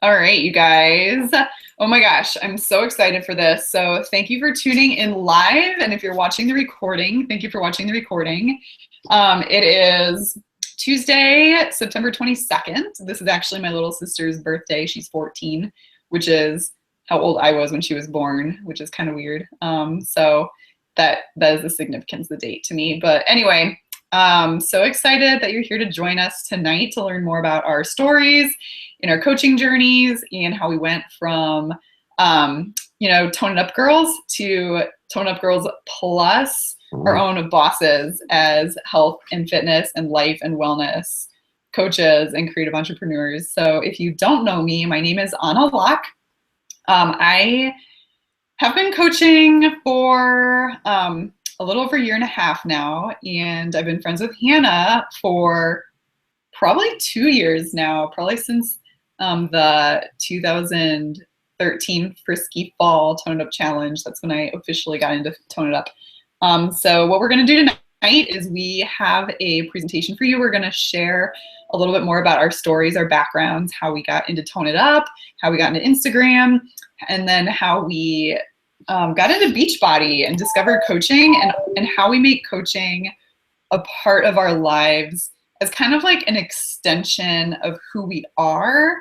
All right, you guys. Oh my gosh, I'm so excited for this. So thank you for tuning in live. And if you're watching the recording, thank you for watching the recording. It is Tuesday, September 22nd. This is actually my little sister's birthday. She's 14, which is how old I was when she was born, which is kind of weird. So that is the significance of the date to me. But anyway, so excited that you're here to join us tonight to learn more about our stories in our coaching journeys and how we went from, Tone It Up Girls to Tone It Up Girls Plus, our own bosses as health and fitness and life and wellness coaches and creative entrepreneurs. So if you don't know me, my name is Anna Locke. I have been coaching for a little over a year and a half now, and I've been friends with Hannah for probably 2 years now, probably since the 2013 Frisky Fall Tone It Up Challenge. That's when I officially got into Tone It Up. So what we're going to do tonight is we have a presentation for you. We're going to share a little bit more about our stories, our backgrounds, how we got into Tone It Up, how we got into Instagram, and then how we got into Beachbody and discovered coaching, and how we make coaching a part of our lives as kind of like an extension of who we are,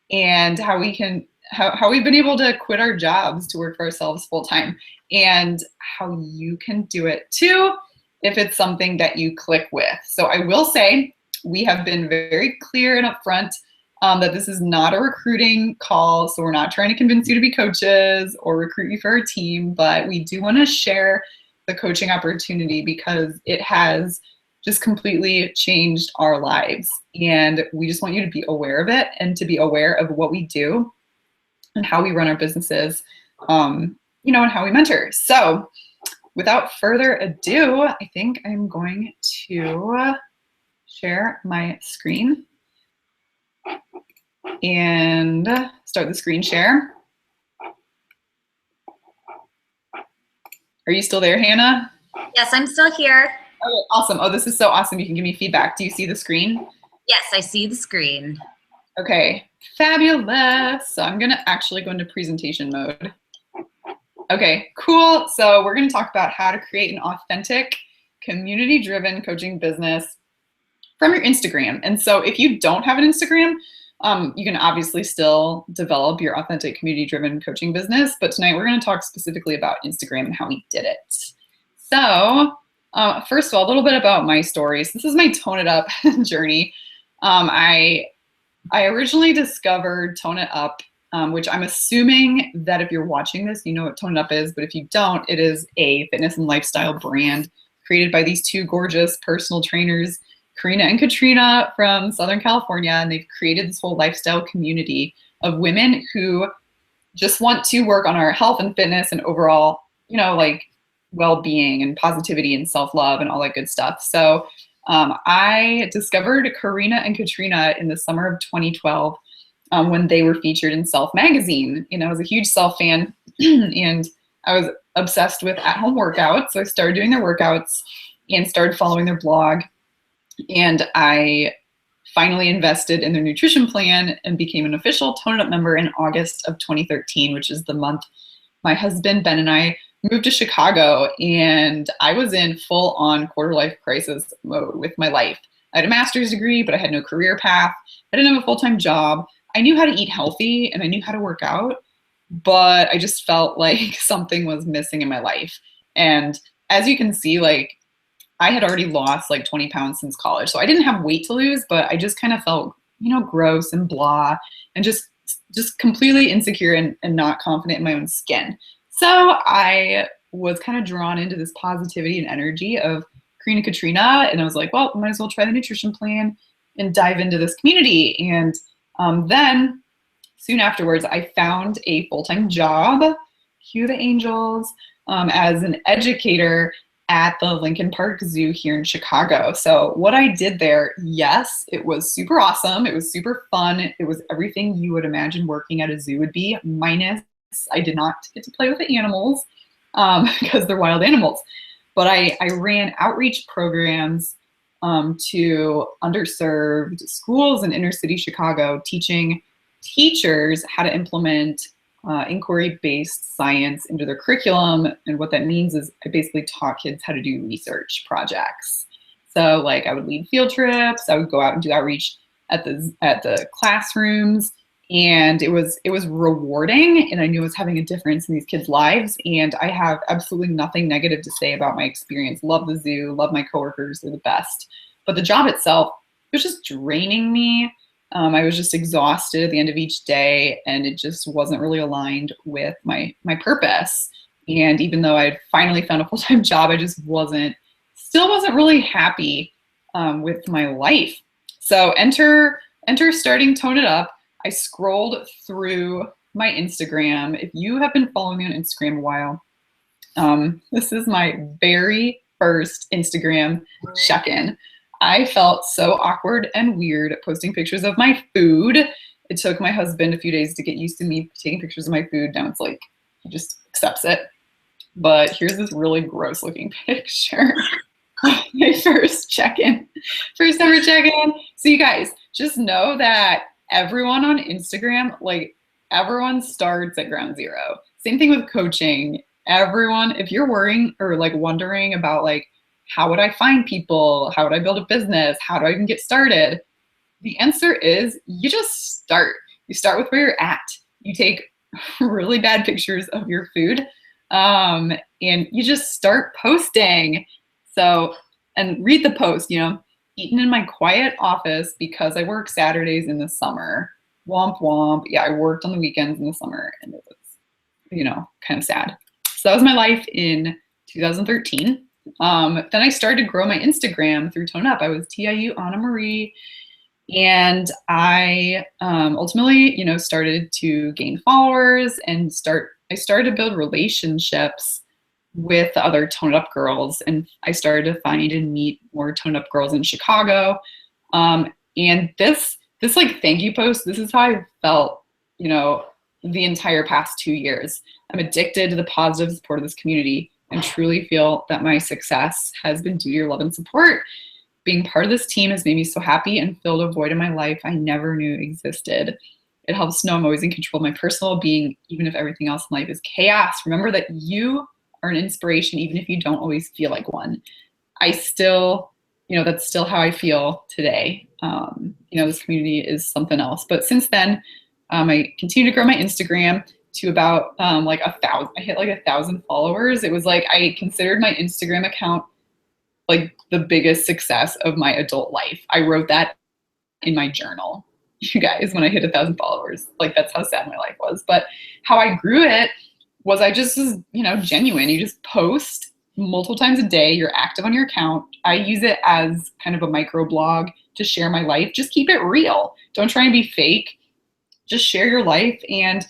and how we've been able to quit our jobs to work for ourselves full time, and how you can do it too if it's something that you click with. So I will say we have been very clear and upfront that this is not a recruiting call. So we're not trying to convince you to be coaches or recruit you for our team, but we do want to share the coaching opportunity because it has just completely changed our lives. And we just want you to be aware of it and to be aware of what we do and how we run our businesses, and how we mentor. So without further ado, I think I'm going to share my screen and start the screen share. Are you still there, Hannah? Yes, I'm still here. Okay, awesome. Oh, this is so awesome. You can give me feedback. Do you see the screen? Yes, I see the screen. Okay, fabulous. So I'm gonna actually go into presentation mode. Okay, cool. So we're gonna talk about how to create an authentic, community-driven coaching business from your Instagram. And so if you don't have an Instagram, you can obviously still develop your authentic, community-driven coaching business. But tonight we're gonna talk specifically about Instagram and how we did it. So first of all, a little bit about my stories. This is my Tone It Up journey. I originally discovered Tone It Up, which I'm assuming that if you're watching this, you know what Tone It Up is, but if you don't, it is a fitness and lifestyle brand created by these two gorgeous personal trainers, Karina and Katrina from Southern California, and they've created this whole lifestyle community of women who just want to work on our health and fitness and overall, well-being and positivity and self-love and all that good stuff. So I discovered Karina and Katrina in the summer of 2012 when they were featured in Self magazine. I was a huge Self fan and I was obsessed with at-home workouts. So I started doing their workouts and started following their blog. And I finally invested in their nutrition plan and became an official Tone It Up member in August of 2013, which is the month my husband, Ben, and I moved to Chicago, and I was in full-on quarter-life crisis mode with my life. I had a master's degree, but I had no career path. I didn't have a full-time job. I knew how to eat healthy, and I knew how to work out, but I just felt like something was missing in my life. And as you can see, I had already lost 20 pounds since college, so I didn't have weight to lose, but I just kind of felt, gross and blah, and just completely insecure and not confident in my own skin. So I was kind of drawn into this positivity and energy of Karina Katrina, and I was like, well, I might as well try the nutrition plan and dive into this community. And then soon afterwards, I found a full-time job, cue the angels, as an educator at the Lincoln Park Zoo here in Chicago. So what I did there, yes, it was super awesome. It was super fun. It was everything you would imagine working at a zoo would be, minus I did not get to play with the animals because they're wild animals. But I ran outreach programs to underserved schools in inner city Chicago, teaching teachers how to implement inquiry-based science into their curriculum. And what that means is I basically taught kids how to do research projects. So like I would lead field trips, I would go out and do outreach at the classrooms, and it was rewarding, and I knew I was having a difference in these kids' lives. And I have absolutely nothing negative to say about my experience. Love the zoo, love my coworkers, they're the best. But the job itself, it was just draining me. I was just exhausted at the end of each day, and it just wasn't really aligned with my purpose. And even though I had finally found a full-time job, I just still wasn't really happy with my life. So enter starting Tone It Up. I scrolled through my Instagram. If you have been following me on Instagram a while, this is my very first Instagram check-in. I felt so awkward and weird posting pictures of my food. It took my husband a few days to get used to me taking pictures of my food. Now it's like, he just accepts it. But here's this really gross looking picture. My first ever check-in. So you guys just know that everyone on Instagram, like everyone starts at ground zero. Same thing with coaching. Everyone, if you're worrying or like wondering about like, how would I find people? How would I build a business? How do I even get started? The answer is you just start. You start with where you're at. You take really bad pictures of your food, and you just start posting. So, and read the post, eaten in my quiet office because I work Saturdays in the summer. Womp womp. Yeah, I worked on the weekends in the summer, and it was, kind of sad. So that was my life in 2013. Then I started to grow my Instagram through Tone Up. I was TIU Anna Marie, and I ultimately, started to gain followers and I started to build relationships with the other Tone Up girls, and I started to find and meet more Tone Up girls in Chicago. And this like thank you post, this is how I felt, the entire past 2 years. I'm addicted to the positive support of this community, and truly feel that my success has been due to your love and support. Being part of this team has made me so happy and filled a void in my life I never knew existed. It helps to know I'm always in control of my personal being, even if everything else in life is chaos. Remember that you are an inspiration, even if you don't always feel like one. I still, that's still how I feel today. This community is something else. But since then, I continue to grow my Instagram to about like 1,000. I hit like 1,000 followers. It was like I considered my Instagram account like the biggest success of my adult life. I wrote that in my journal, you guys, when I hit 1,000 followers. Like that's how sad my life was. But how I grew it was I just was, genuine. You just post multiple times a day. You're active on your account. I use it as kind of a micro blog to share my life. Just keep it real. Don't try and be fake. Just share your life and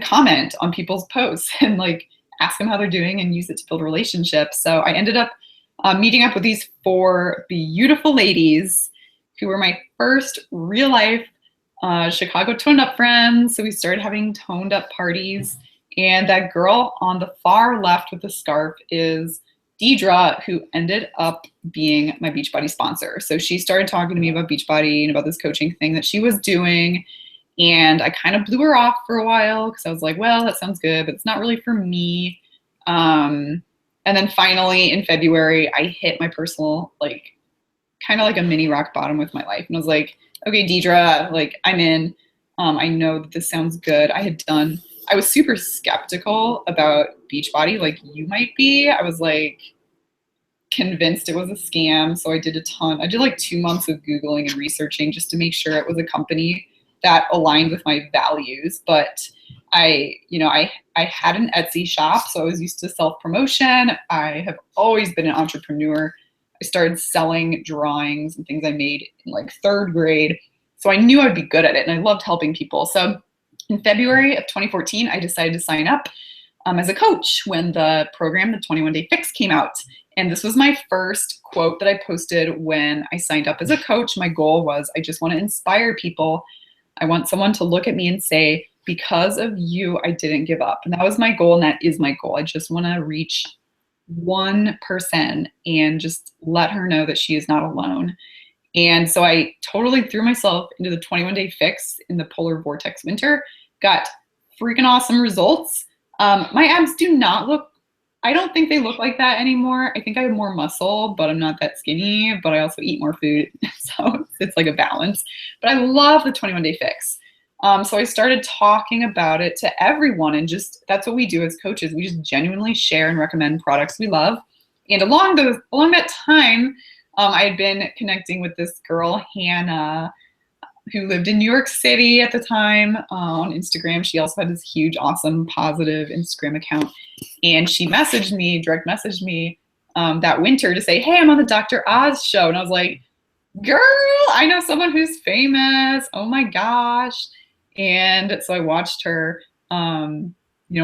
comment on people's posts and like ask them how they're doing and use it to build relationships. So I ended up meeting up with these 4 beautiful ladies who were my first real life Chicago toned up friends. So we started having toned up parties. And that girl on the far left with the scarf is Deidre, who ended up being my Beachbody sponsor. So she started talking to me about Beachbody and about this coaching thing that she was doing. And I kind of blew her off for a while because I was like, well, that sounds good, but it's not really for me. And then finally in February, I hit my personal, like, kind of like a mini rock bottom with my life. And I was like, okay, Deidre, like, I'm in. I know that this sounds good. I was super skeptical about Beachbody, like you might be. I was like convinced it was a scam. So I did like 2 months of Googling and researching just to make sure it was a company that aligned with my values. But I had an Etsy shop, so I was used to self-promotion. I have always been an entrepreneur. I started selling drawings and things I made in like 3rd grade. So I knew I'd be good at it, and I loved helping people. So in February of 2014, I decided to sign up as a coach when the program, the 21 Day Fix, came out. And this was my first quote that I posted when I signed up as a coach. My goal was, I just want to inspire people. I want someone to look at me and say, because of you, I didn't give up. And that was my goal, and that is my goal. I just want to reach one person and just let her know that she is not alone. And so I totally threw myself into the 21-day fix in the polar vortex winter, got freaking awesome results. My abs do not look, I don't think they look like that anymore. I think I have more muscle, but I'm not that skinny, but I also eat more food. So it's like a balance. But I love the 21-day fix. So I started talking about it to everyone, and just that's what we do as coaches. We just genuinely share and recommend products we love. And along that time, I had been connecting with this girl, Hannah, who lived in New York City at the time, on Instagram. She also had this huge, awesome, positive Instagram account. And she direct messaged me that winter to say, hey, I'm on the Dr. Oz show. And I was like, girl, I know someone who's famous. Oh my gosh. And so I watched her, on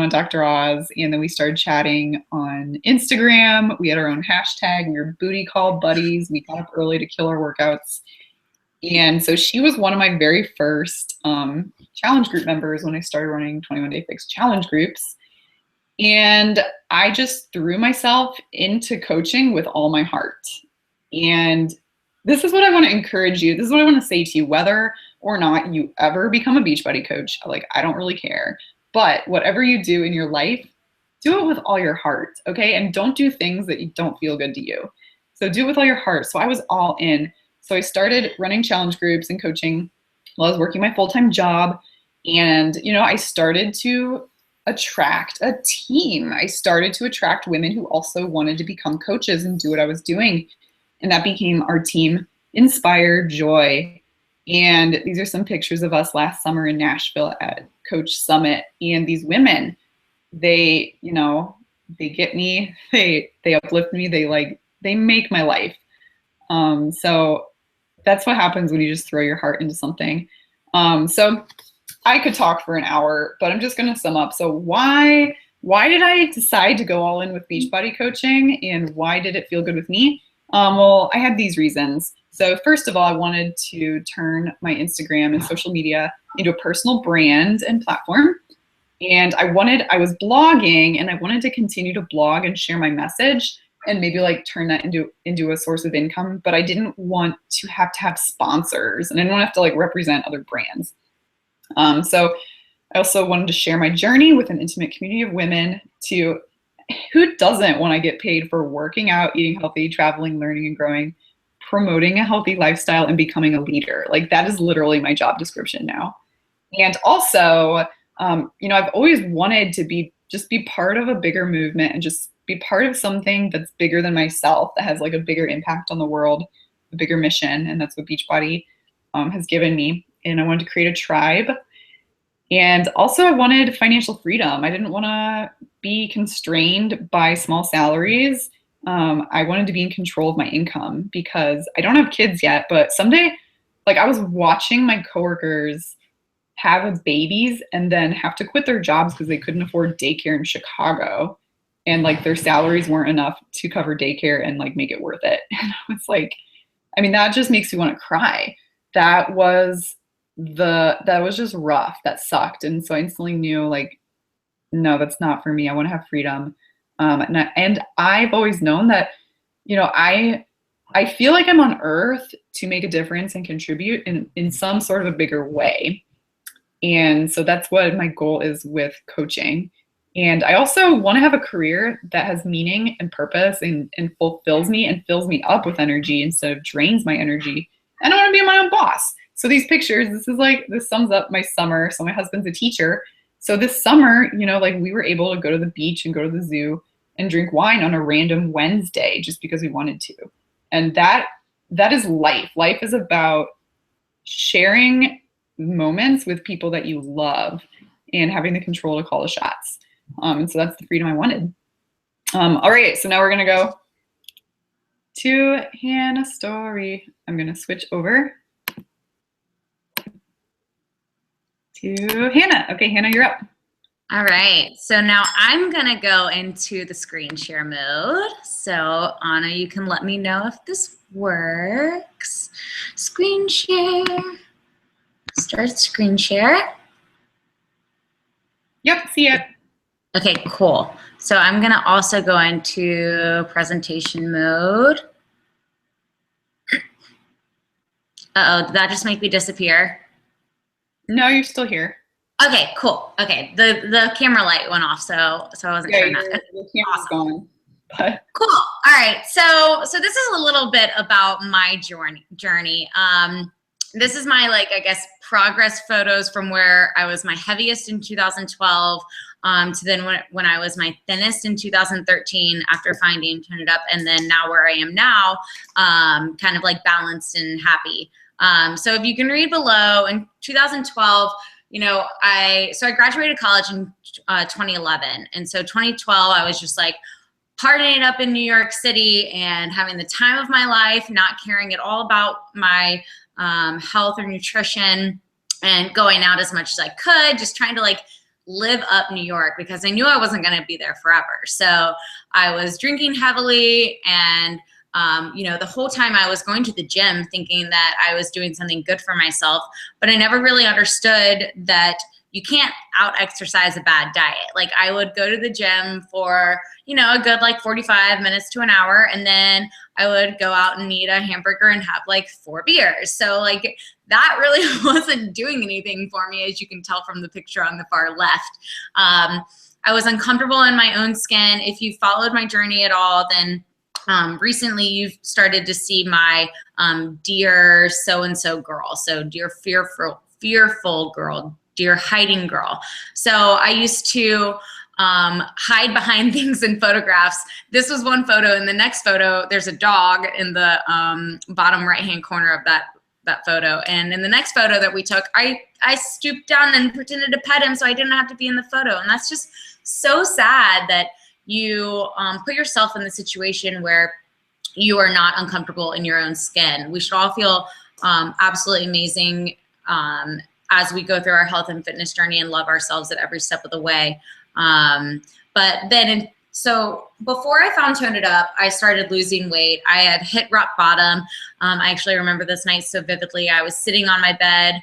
Dr. Oz, and then we started chatting on Instagram. We had our own hashtag. We were booty call buddies. We got up early to kill our workouts. And so she was one of my very first challenge group members when I started running 21-day fix challenge groups. And I just threw myself into coaching with all my heart. And this is what I want to encourage you. This is what I want to say to you, whether or not you ever become a Beachbody coach. Like, I don't really care. But whatever you do in your life, do it with all your heart, okay? And don't do things that you don't feel good to you. So do it with all your heart. So I was all in. So I started running challenge groups and coaching while I was working my full-time job. And, I started to attract a team. I started to attract women who also wanted to become coaches and do what I was doing. And that became our team, Inspire Joy. And these are some pictures of us last summer in Nashville at Coach Summit. And these women, they get me, they uplift me, they make my life. So that's what happens when you just throw your heart into something. So I could talk for an hour, but I'm just going to sum up. So why did I decide to go all in with Beachbody coaching, and why did it feel good with me? Well, I had these reasons. So first of all, I wanted to turn my Instagram and social media into a personal brand and platform. And I was blogging, and I wanted to continue to blog and share my message and maybe turn that into a source of income. But I didn't want to have sponsors, and I didn't want to have to represent other brands. So I also wanted to share my journey with an intimate community of women. Who doesn't want to get paid for working out, eating healthy, traveling, learning and growing, promoting a healthy lifestyle, and becoming a leader? That is literally my job description now. And also, I've always wanted to be part of a bigger movement and just be part of something that's bigger than myself, that has a bigger impact on the world, a bigger mission. And that's what Beachbody has given me. And I wanted to create a tribe. And also I wanted financial freedom. I didn't want to be constrained by small salaries. I wanted to be in control of my income, because I don't have kids yet, but someday, I was watching my coworkers have babies and then have to quit their jobs because they couldn't afford daycare in Chicago. And their salaries weren't enough to cover daycare and make it worth it. And I was that just makes you want to cry. That was just rough. That sucked. And so I instantly knew no, that's not for me. I want to have freedom. And I've always known that, I feel like I'm on earth to make a difference and contribute in some sort of a bigger way. And so that's what my goal is with coaching. And I also want to have a career that has meaning and purpose and fulfills me and fills me up with energy instead of drains my energy. And I want to be my own boss. So these pictures, this sums up my summer. So my husband's a teacher. So this summer, we were able to go to the beach and go to the zoo and drink wine on a random Wednesday just because we wanted to. And that is life. Life is about sharing moments with people that you love and having the control to call the shots. And so that's the freedom I wanted. All right, so now we're gonna go to Hannah's story. I'm gonna switch over to Hannah. Okay, Hannah, you're up. All right, so now I'm gonna go into the screen share mode. So Anna, you can let me know if this works. Screen share, start screen share. Yep, see it. Okay, cool. So I'm gonna also go into presentation mode. Uh-oh, did that just make me disappear? No, you're still here. Okay, cool. Okay, the camera light went off, so I wasn't sure. Your camera's gone. But Cool. All right. So this is a little bit about my journey. This is my, like, I guess, progress photos from where I was my heaviest in 2012 to then when I was my thinnest in 2013 after finding Tone It Up, and then now where I am now, kind of like balanced and happy. So if you can read below, in 2012, I graduated college in 2011, and so 2012 I was just like partying up in New York City and having the time of my life, not caring at all about my health or nutrition, and going out as much as I could, just trying to like live up New York because I knew I wasn't going to be there forever. So I was drinking heavily, and the whole time I was going to the gym thinking that I was doing something good for myself, but I never really understood that you can't out exercise a bad diet. Like, I would go to the gym for, a good like 45 minutes to an hour, and then I would go out and eat a hamburger and have like 4 beers. So like that really wasn't doing anything for me, as you can tell from the picture on the far left. I was uncomfortable in my own skin. If you followed my journey at all, then recently you've started to see my dear so-and-so girl. So dear fearful girl, dear hiding girl. So I used to hide behind things in photographs. This was one photo. In the next photo, there's a dog in the bottom right-hand corner of that photo. And in the next photo that we took, I stooped down and pretended to pet him so I didn't have to be in the photo. And that's just so sad that you put yourself in the situation where you are not uncomfortable in your own skin. We should all feel absolutely amazing as we go through our health and fitness journey and love ourselves at every step of the way. So before I found Tone It Up, I started losing weight. I had hit rock bottom. I actually remember this night so vividly. I was sitting on my bed,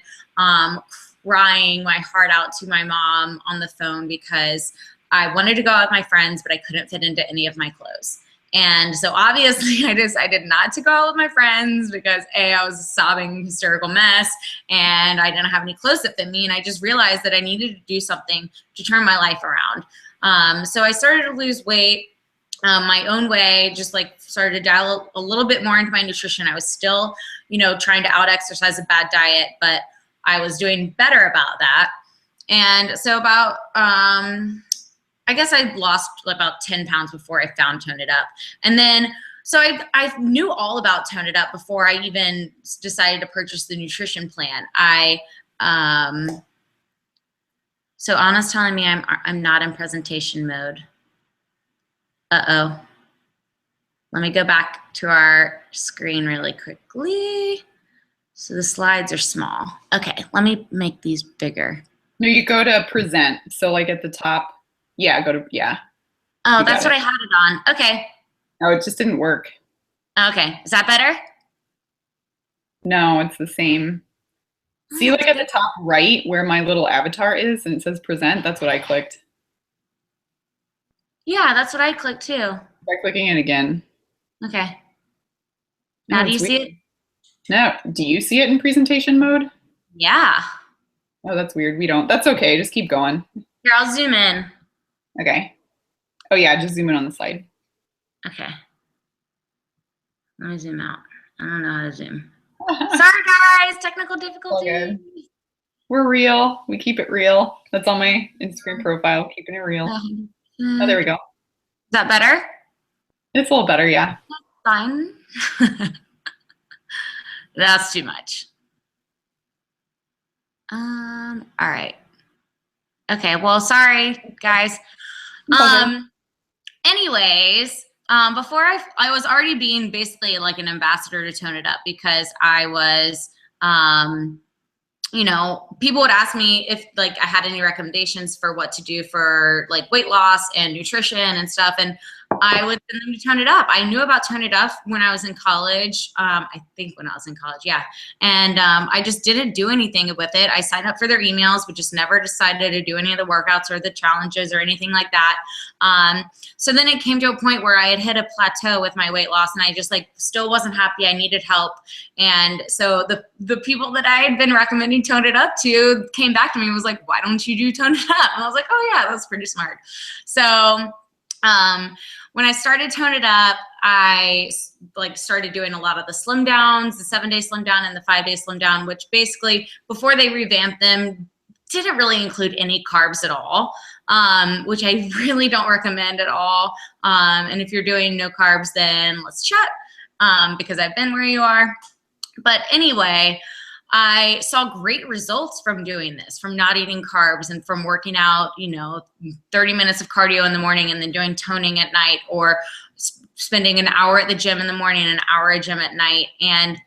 crying my heart out to my mom on the phone because I wanted to go out with my friends, but I couldn't fit into any of my clothes. And so obviously I decided not to go out with my friends because I was a sobbing, hysterical mess, and I didn't have any clothes that fit me. And I just realized that I needed to do something to turn my life around. So I started to lose weight my own way, just like started to dial a little bit more into my nutrition. I was still, trying to out exercise a bad diet, but I was doing better about that. And so about, I guess I lost about 10 pounds before I found Tone It Up. And then, so I knew all about Tone It Up before I even decided to purchase the nutrition plan. So Anna's telling me I'm not in presentation mode. Uh-oh. Let me go back to our screen really quickly. So the slides are small. Okay, let me make these bigger. No, you go to present. So like at the top. Yeah, yeah. Oh, that's what I had it on. Okay. No, it just didn't work. Okay, is that better? No, it's the same. See, like at the top right where my little avatar is and it says present, that's what I clicked. Yeah, that's what I clicked too. By clicking it again. Okay. Now do you see it? No. Do you see it in presentation mode? Yeah. Oh, that's weird. We don't. That's okay. Just keep going. Here, I'll zoom in. Okay. Oh, yeah. Just zoom in on the slide. Okay. Let me zoom out. I don't know how to zoom. Sorry, guys. Technical difficulties. We're real. We keep it real. That's on my Instagram profile. Keeping it real. Oh, there we go. Is that better? It's a little better, yeah. Fine. That's too much. All right. Okay, well, sorry, guys. Anyways, before I was already being basically like an ambassador to Tone It Up because I was, people would ask me if like I had any recommendations for what to do for like weight loss and nutrition and stuff. And I would send them to Tone It Up. I knew about Tone It Up when I was in college. I think when I was in college, yeah. And I just didn't do anything with it. I signed up for their emails, but just never decided to do any of the workouts or the challenges or anything like that. So then it came to a point where I had hit a plateau with my weight loss, and I just like still wasn't happy. I needed help. And so the people that I had been recommending Tone It Up to came back to me and was like, why don't you do Tone It Up? And I was like, oh yeah, that's pretty smart. So when I started Tone It Up, I like started doing a lot of the slim downs, the 7-day slim down and the 5-day slim down, which basically before they revamped them, didn't really include any carbs at all, which I really don't recommend at all. And if you're doing no carbs, then let's chat, because I've been where you are. But anyway, I saw great results from doing this, from not eating carbs and from working out, 30 minutes of cardio in the morning and then doing toning at night, or spending an hour at the gym in the morning and an hour at gym at night. And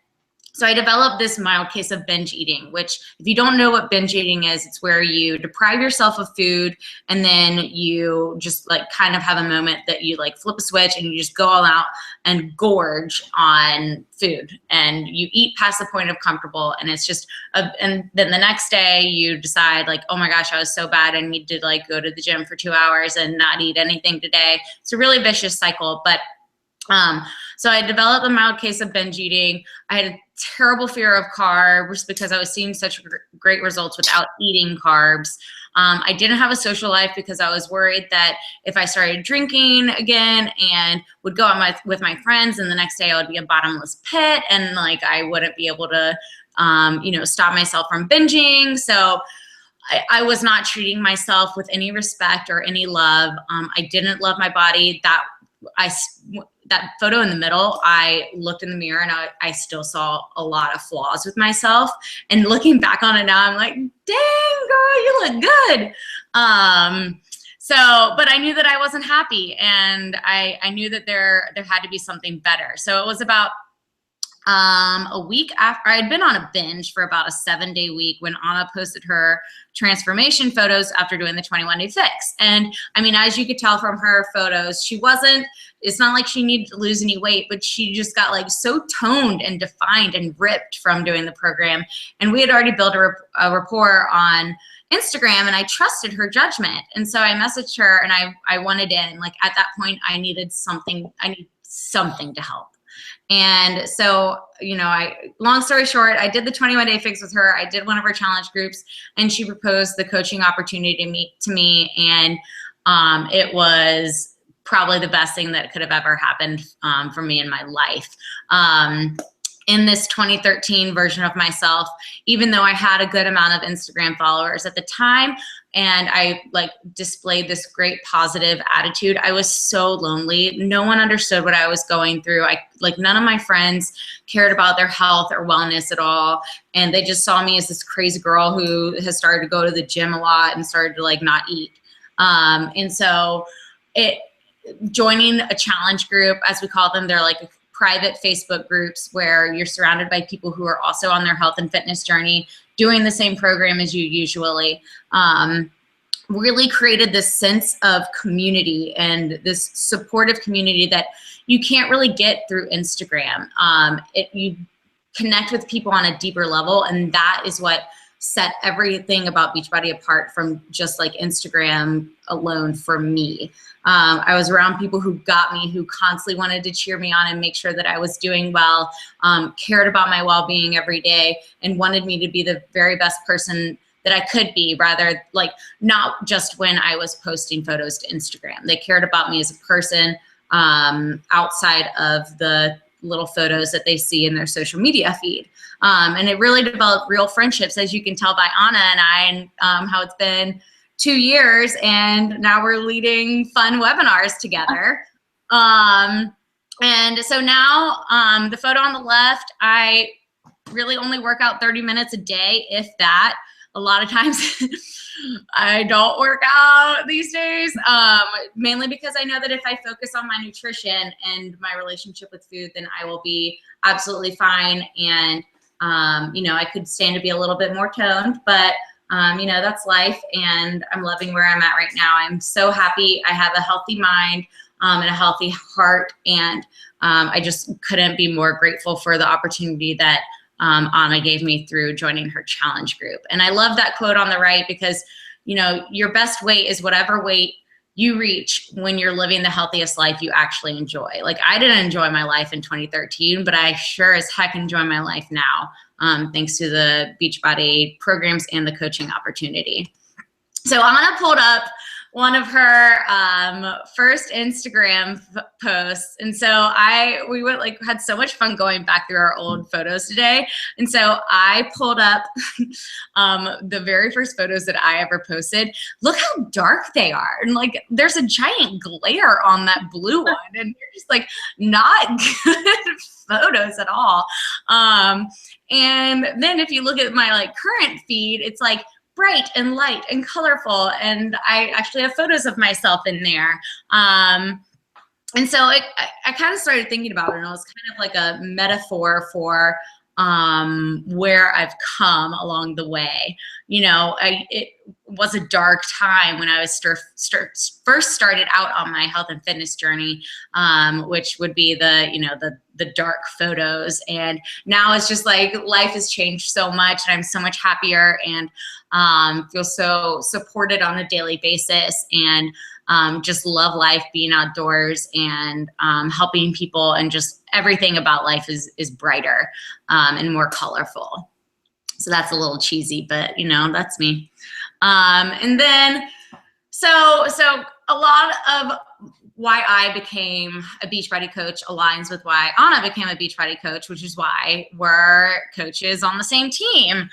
so I developed this mild case of binge eating, which if you don't know what binge eating is, it's where you deprive yourself of food and then you just like kind of have a moment that you like flip a switch and you just go all out and gorge on food and you eat past the point of comfortable. And it's just, and then the next day you decide like, oh my gosh, I was so bad. I need to like go to the gym for 2 hours and not eat anything today. It's a really vicious cycle, but so I developed a mild case of binge eating. I had a terrible fear of carbs because I was seeing such great results without eating carbs. I didn't have a social life because I was worried that if I started drinking again and would go out with my friends, and the next day I would be a bottomless pit and like I wouldn't be able to, stop myself from binging. So I was not treating myself with any respect or any love. I didn't love my body. That photo in the middle, I looked in the mirror and I still saw a lot of flaws with myself. And looking back on it now, I'm like, dang girl, you look good. But I knew that I wasn't happy, and I knew that there had to be something better. So it was about a week after I had been on a binge for about a 7-day week when Anna posted her transformation photos after doing the 21-day fix. And I mean, as you could tell from her photos, it's not like she needed to lose any weight, but she just got like so toned and defined and ripped from doing the program. And we had already built a rapport on Instagram, and I trusted her judgment. And so I messaged her and I wanted in, like at that point I need something to help. And so, long story short, I did the 21-day fix with her. I did one of her challenge groups, and she proposed the coaching opportunity to me. And it was probably the best thing that could have ever happened for me in my life. In this 2013 version of myself, even though I had a good amount of Instagram followers at the time, and I like displayed this great positive attitude, I was so lonely. No one understood what I was going through. None of my friends cared about their health or wellness at all. And they just saw me as this crazy girl who has started to go to the gym a lot and started to like not eat. And so joining a challenge group, as we call them, they're like private Facebook groups where you're surrounded by people who are also on their health and fitness journey, doing the same program as you usually, really created this sense of community and this supportive community that you can't really get through Instagram. You connect with people on a deeper level, and that is what set everything about Beachbody apart from just like Instagram alone for me. I was around people who got me, who constantly wanted to cheer me on and make sure that I was doing well, cared about my well-being every day, and wanted me to be the very best person that I could be, rather like not just when I was posting photos to Instagram. They cared about me as a person outside of the little photos that they see in their social media feed. And it really developed real friendships, as you can tell by Anna and I, and how it's been 2 years, and now we're leading fun webinars together. And so now the photo on the left, I really only work out 30 minutes a day, if that. A lot of times I don't work out these days, mainly because I know that if I focus on my nutrition and my relationship with food, then I will be absolutely fine. And, I could stand to be a little bit more toned, but that's life, and I'm loving where I'm at right now. I'm so happy. I have a healthy mind. and a healthy heart. And I just couldn't be more grateful for the opportunity that Anna gave me through joining her challenge group. And I love that quote on the right because, you know, your best weight is whatever weight you reach when you're living the healthiest life you actually enjoy. Like, I didn't enjoy my life in 2013, but I sure as heck enjoy my life now, thanks to the Beachbody programs and the coaching opportunity. So Anna pulled up one of her first Instagram posts. And so we went, like, had so much fun going back through our old photos today. And so I pulled up the very first photos that I ever posted. Look how dark they are. And like, there's a giant glare on that blue one. And they're just like not good photos at all. And then if you look at my like current feed, it's like bright and light and colorful, and I actually have photos of myself in there. And so I kind of started thinking about it, and it was kind of like a metaphor for where I've come along the way. You know, it was a dark time when I was first started out on my health and fitness journey, which would be the dark photos. And now it's just like life has changed so much, and I'm so much happier and feel so supported on a daily basis, and just love life, being outdoors, and helping people, and just everything about life is brighter and more colorful. So that's a little cheesy, but you know, that's me. And then, so a lot of why I became a Beachbody coach aligns with why Anna became a Beachbody coach, which is why we're coaches on the same team.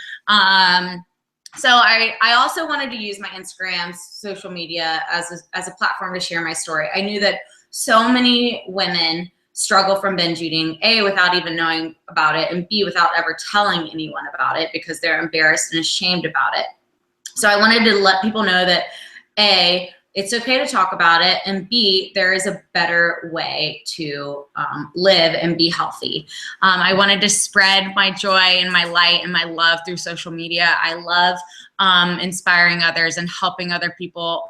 So I also wanted to use my Instagram, social media as a platform to share my story. I knew that so many women struggle from binge eating, A, without even knowing about it, and B, without ever telling anyone about it because they're embarrassed and ashamed about it. So I wanted to let people know that A, it's okay to talk about it, and B, there is a better way to live and be healthy. I wanted to spread my joy and my light and my love through social media. I love inspiring others and helping other people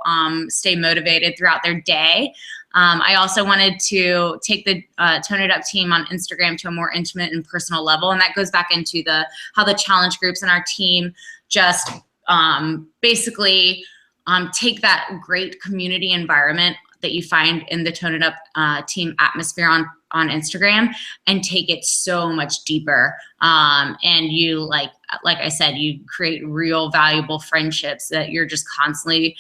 stay motivated throughout their day. I also wanted to take the Tone It Up team on Instagram to a more intimate and personal level, and that goes back into how the challenge groups in our team just basically take that great community environment that you find in the Tone It Up team atmosphere on Instagram and take it so much deeper. And you, like I said, you create real valuable friendships that you're just constantly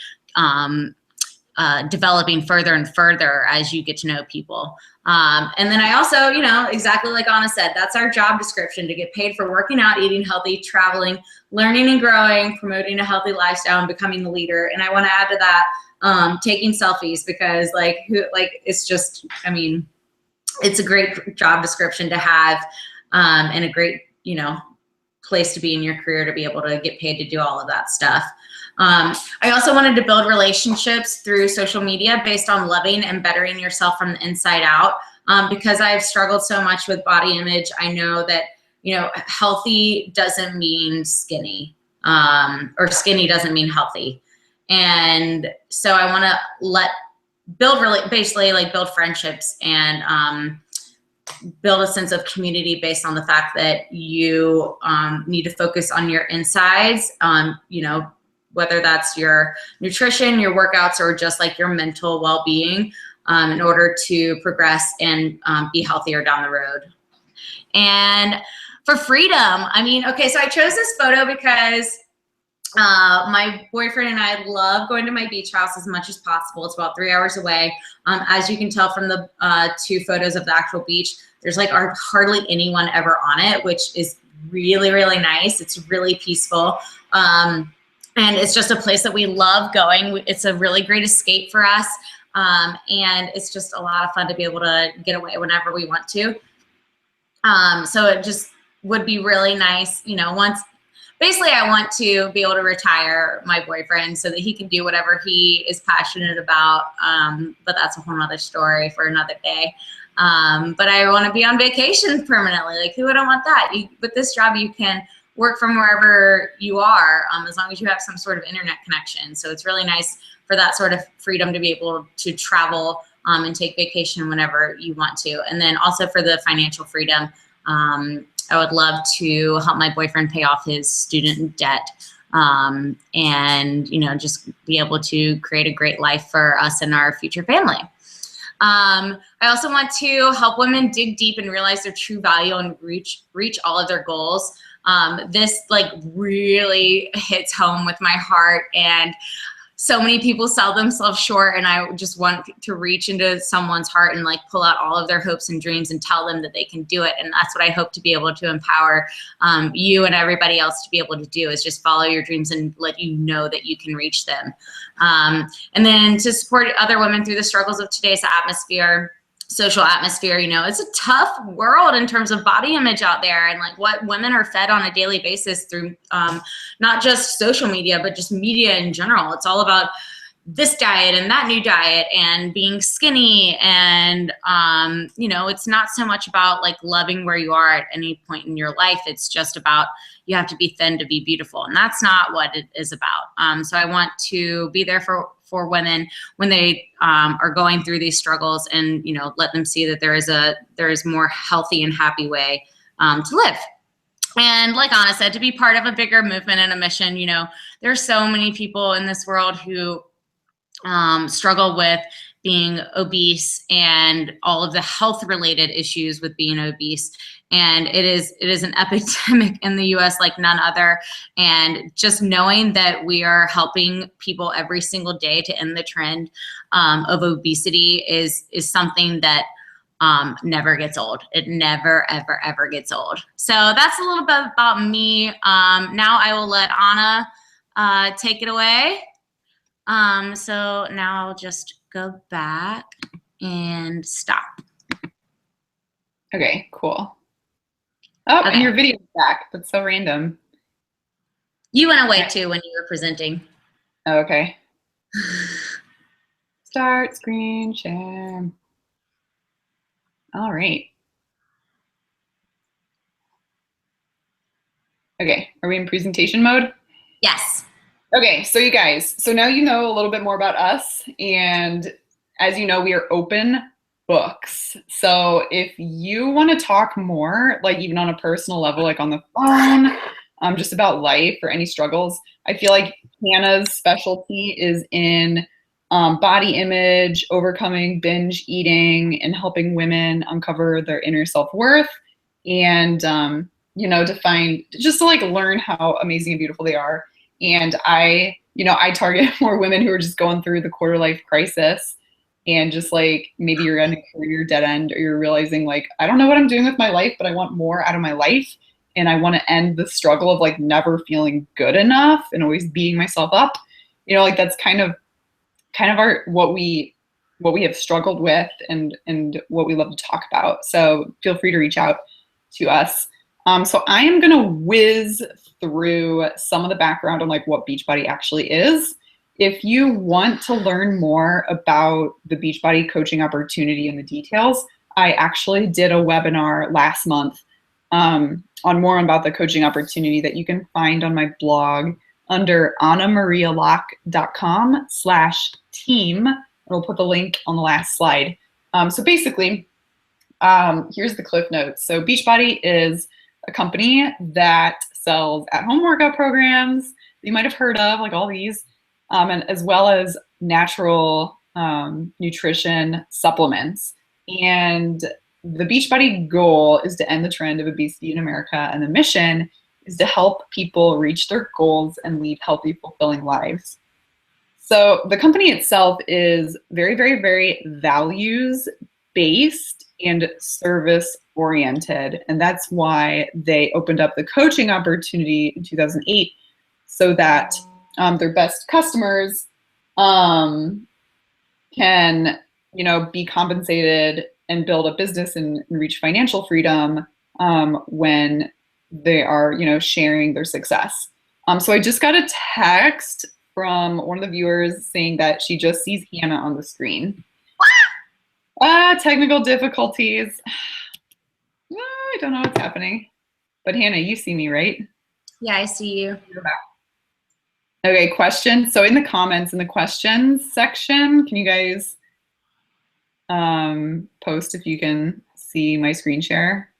developing further and further as you get to know people. And then I also, you know, exactly like Anna said, that's our job description, to get paid for working out, eating healthy, traveling, learning and growing, promoting a healthy lifestyle, and becoming the leader. And I want to add to that, taking selfies, because it's just, I mean, it's a great job description to have, and a great, you know, place to be in your career to be able to get paid to do all of that stuff. I also wanted to build relationships through social media based on loving and bettering yourself from the inside out. Because I've struggled so much with body image, I know that, you know, healthy doesn't mean skinny, or skinny doesn't mean healthy. And so I want to build friendships and build a sense of community based on the fact that you need to focus on your insides, you know, whether that's your nutrition, your workouts, or just like your mental well-being, in order to progress and be healthier down the road. And for freedom, I mean, okay, so I chose this photo because my boyfriend and I love going to my beach house as much as possible. It's about 3 hours away. As you can tell from the 2 photos of the actual beach, there's like hardly anyone ever on it, which is really, really nice. It's really peaceful. And it's just a place that we love going. It's a really great escape for us. And it's just a lot of fun to be able to get away whenever we want to. So it just would be really nice, you know, basically I want to be able to retire my boyfriend so that he can do whatever he is passionate about. But that's a whole nother story for another day. But I want to be on vacation permanently. Like, who wouldn't want that? With this job, you can work from wherever you are, as long as you have some sort of internet connection. So it's really nice for that sort of freedom to be able to travel and take vacation whenever you want to. And then also for the financial freedom, I would love to help my boyfriend pay off his student debt, and, you know, just be able to create a great life for us and our future family. I also want to help women dig deep and realize their true value and reach all of their goals. This like really hits home with my heart, and so many people sell themselves short, and I just want to reach into someone's heart and like pull out all of their hopes and dreams and tell them that they can do it. And that's what I hope to be able to empower you and everybody else to be able to do, is just follow your dreams and let you know that you can reach them. And then to support other women through the struggles of today's social atmosphere. You know, it's a tough world in terms of body image out there, and like what women are fed on a daily basis through not just social media, but just media in general. It's all about this diet and that new diet and being skinny. And, you know, it's not so much about like loving where you are at any point in your life. It's just about, you have to be thin to be beautiful. And that's not what it is about. So I want to be there for women when they are going through these struggles, and, you know, let them see that there is more healthy and happy way to live. And like Anna said, to be part of a bigger movement and a mission. You know, there's so many people in this world who struggle with being obese and all of the health related issues with being obese. And it is an epidemic in the US like none other. And just knowing that we are helping people every single day to end the trend of obesity is something that never gets old. It never, ever, ever gets old. So that's a little bit about me. Now I will let Anna take it away. So now I'll just go back and stop. Okay, cool. Oh, okay. And your video's back. That's so random. You went away too when you were presenting. Oh, okay. Start screen share. All right. Okay, are we in presentation mode? Yes. Okay, so you guys, so now you know a little bit more about us, and as you know, we are open books. So if you want to talk more, like even on a personal level, like on the phone, just about life or any struggles, I feel like Hannah's specialty is in body image, overcoming binge eating, and helping women uncover their inner self-worth, and you know, just to like learn how amazing and beautiful they are. And I target more women who are just going through the quarter life crisis, and just like maybe you're in a career dead end, or you're realizing like, I don't know what I'm doing with my life, but I want more out of my life. And I want to end the struggle of like never feeling good enough and always beating myself up. You know, like that's kind of what we have struggled with, and what we love to talk about. So feel free to reach out to us. So I am going to whiz through some of the background on like what Beachbody actually is. If you want to learn more about the Beachbody coaching opportunity and the details, I actually did a webinar last month on more about the coaching opportunity that you can find on my blog under annamarialock.com/team. I'll put the link on the last slide. So basically, here's the cliff notes. So Beachbody is a company that sells at-home workout programs that you might have heard of, like all these, and as well as natural nutrition supplements. And the Beachbody goal is to end the trend of obesity in America, and the mission is to help people reach their goals and lead healthy, fulfilling lives. So the company itself is very, very, very values-based and service-oriented. And that's why they opened up the coaching opportunity in 2008, so that their best customers can, you know, be compensated and build a business and reach financial freedom when they are, you know, sharing their success. So I just got a text from one of the viewers saying that she just sees Hannah on the screen. Technical difficulties. I don't know what's happening. But Hannah, you see me, right? Yeah, I see you. Okay, questions. So in the comments, in the questions section, can you guys post if you can see my screen share.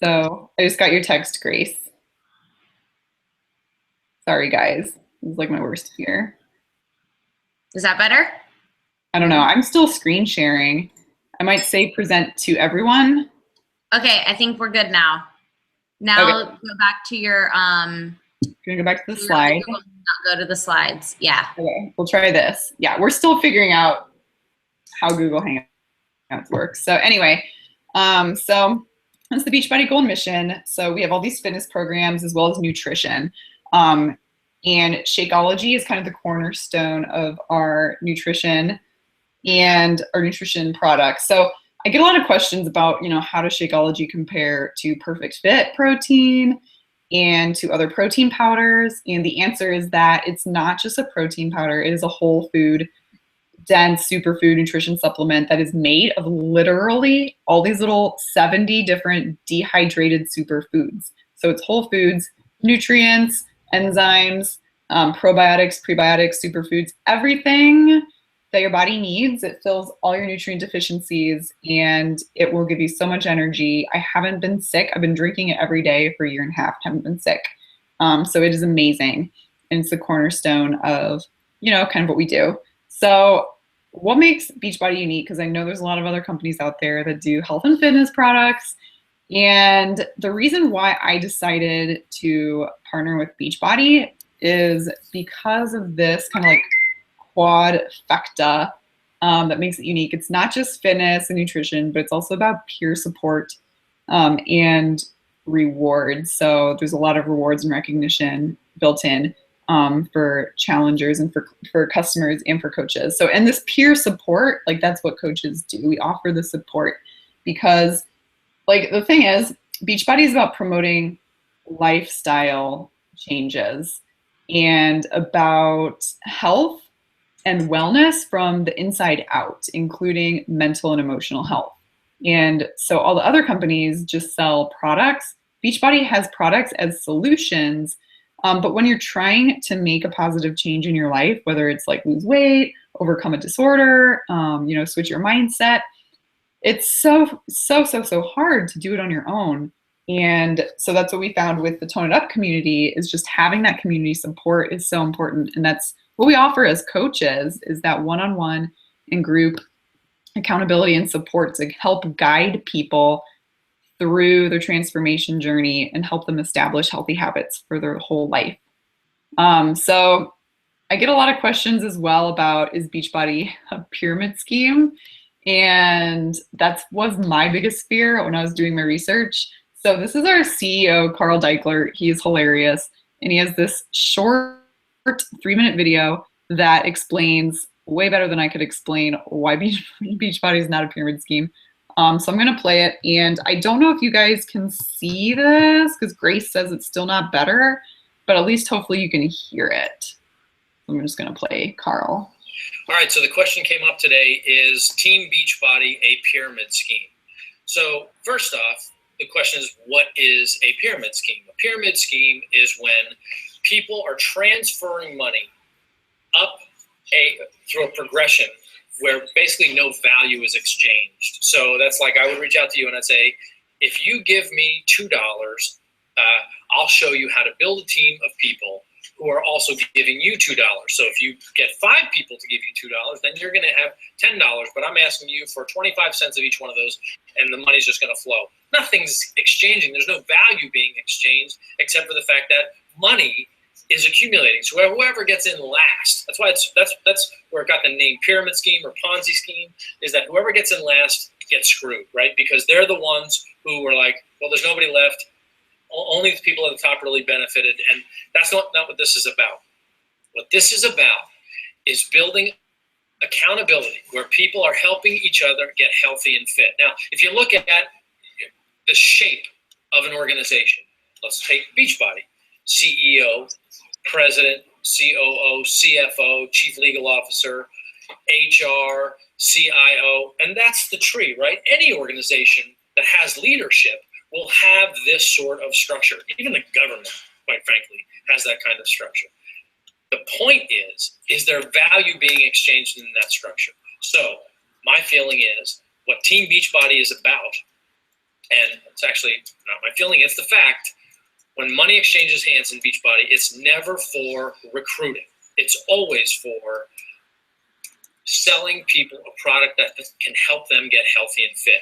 So I just got your text, Grace. Sorry, guys. This is like my worst fear. Is that better? I don't know. I'm still screen sharing. I might say present to everyone. Okay, I think we're good now. Now Okay. go back to your Gonna go back to the slide. Go to the slides. Yeah. Okay, we'll try this. Yeah, we're still figuring out how Google Hangouts works. So anyway, so that's the Beachbody Gold Mission. So we have all these fitness programs as well as nutrition. And Shakeology is kind of the cornerstone of our nutrition and our nutrition products. So I get a lot of questions about, how does Shakeology compare to Perfect Fit protein and to other protein powders? And the answer is that it's not just a protein powder, it is a whole food, dense superfood nutrition supplement that is made of literally all these little 70 different dehydrated superfoods. So it's whole foods, nutrients, enzymes, probiotics, prebiotics, superfoods, everything that your body needs. It fills all your nutrient deficiencies and it will give you so much energy. I haven't been sick. I've been drinking it every day for a year and a half. Haven't been sick. So it is amazing. And it's the cornerstone of, kind of what we do. So what makes Beachbody unique? Because I know there's a lot of other companies out there that do health and fitness products. And the reason why I decided to partner with Beachbody is because of this kind of like quadfecta that makes it unique. It's not just fitness and nutrition, but it's also about peer support and rewards. So there's a lot of rewards and recognition built in for challengers and for customers and for coaches. So, and this peer support, like that's what coaches do. We offer the support because, like, the thing is, Beachbody is about promoting lifestyle changes and about health and wellness from the inside out, including mental and emotional health. And so all the other companies just sell products. Beachbody has products as solutions. But when you're trying to make a positive change in your life, whether it's like lose weight, overcome a disorder, switch your mindset, it's so hard to do it on your own. And so that's what we found with the Tone It Up community, is just having that community support is so important. And that's what we offer as coaches, is that one-on-one and group accountability and support to help guide people through their transformation journey and help them establish healthy habits for their whole life. So I get a lot of questions as well about, is Beachbody a pyramid scheme? And that was my biggest fear when I was doing my research. So this is our CEO, Carl Deichler. He is hilarious. And he has this short 3-minute video that explains way better than I could explain why Beachbody is not a pyramid scheme. So I'm going to play it. And I don't know if you guys can see this because Grace says it's still not better, but at least hopefully you can hear it. I'm just going to play Carl. All right, so the question came up today, is Team Beachbody a pyramid scheme? So first off, the question is, what is a pyramid scheme? A pyramid scheme is when people are transferring money up through a progression where basically no value is exchanged. So that's like, I would reach out to you and I'd say, if you give me $2, I'll show you how to build a team of people who are also giving you $2. So if you get 5 people to give you $2, then you're going to have $10, but I'm asking you for 25 cents of each one of those, and the money's just going to flow. Nothing's exchanging. There's no value being exchanged except for the fact that money is accumulating. So whoever gets in last, that's why that's where it got the name pyramid scheme or Ponzi scheme, is that whoever gets in last gets screwed, right? Because they're the ones who were like, well, there's nobody left. Only the people at the top really benefited, and that's not what this is about. What this is about is building accountability where people are helping each other get healthy and fit. Now, if you look at the shape of an organization, let's take Beachbody, CEO, president, COO, CFO, chief legal officer, HR, CIO, and that's the tree, right? Any organization that has leadership will have this sort of structure. Even the government, quite frankly, has that kind of structure. The point is there value being exchanged in that structure? So my feeling is what Team Beachbody is about, and it's actually not my feeling, it's the fact, when money exchanges hands in Beachbody, it's never for recruiting. It's always for selling people a product that can help them get healthy and fit.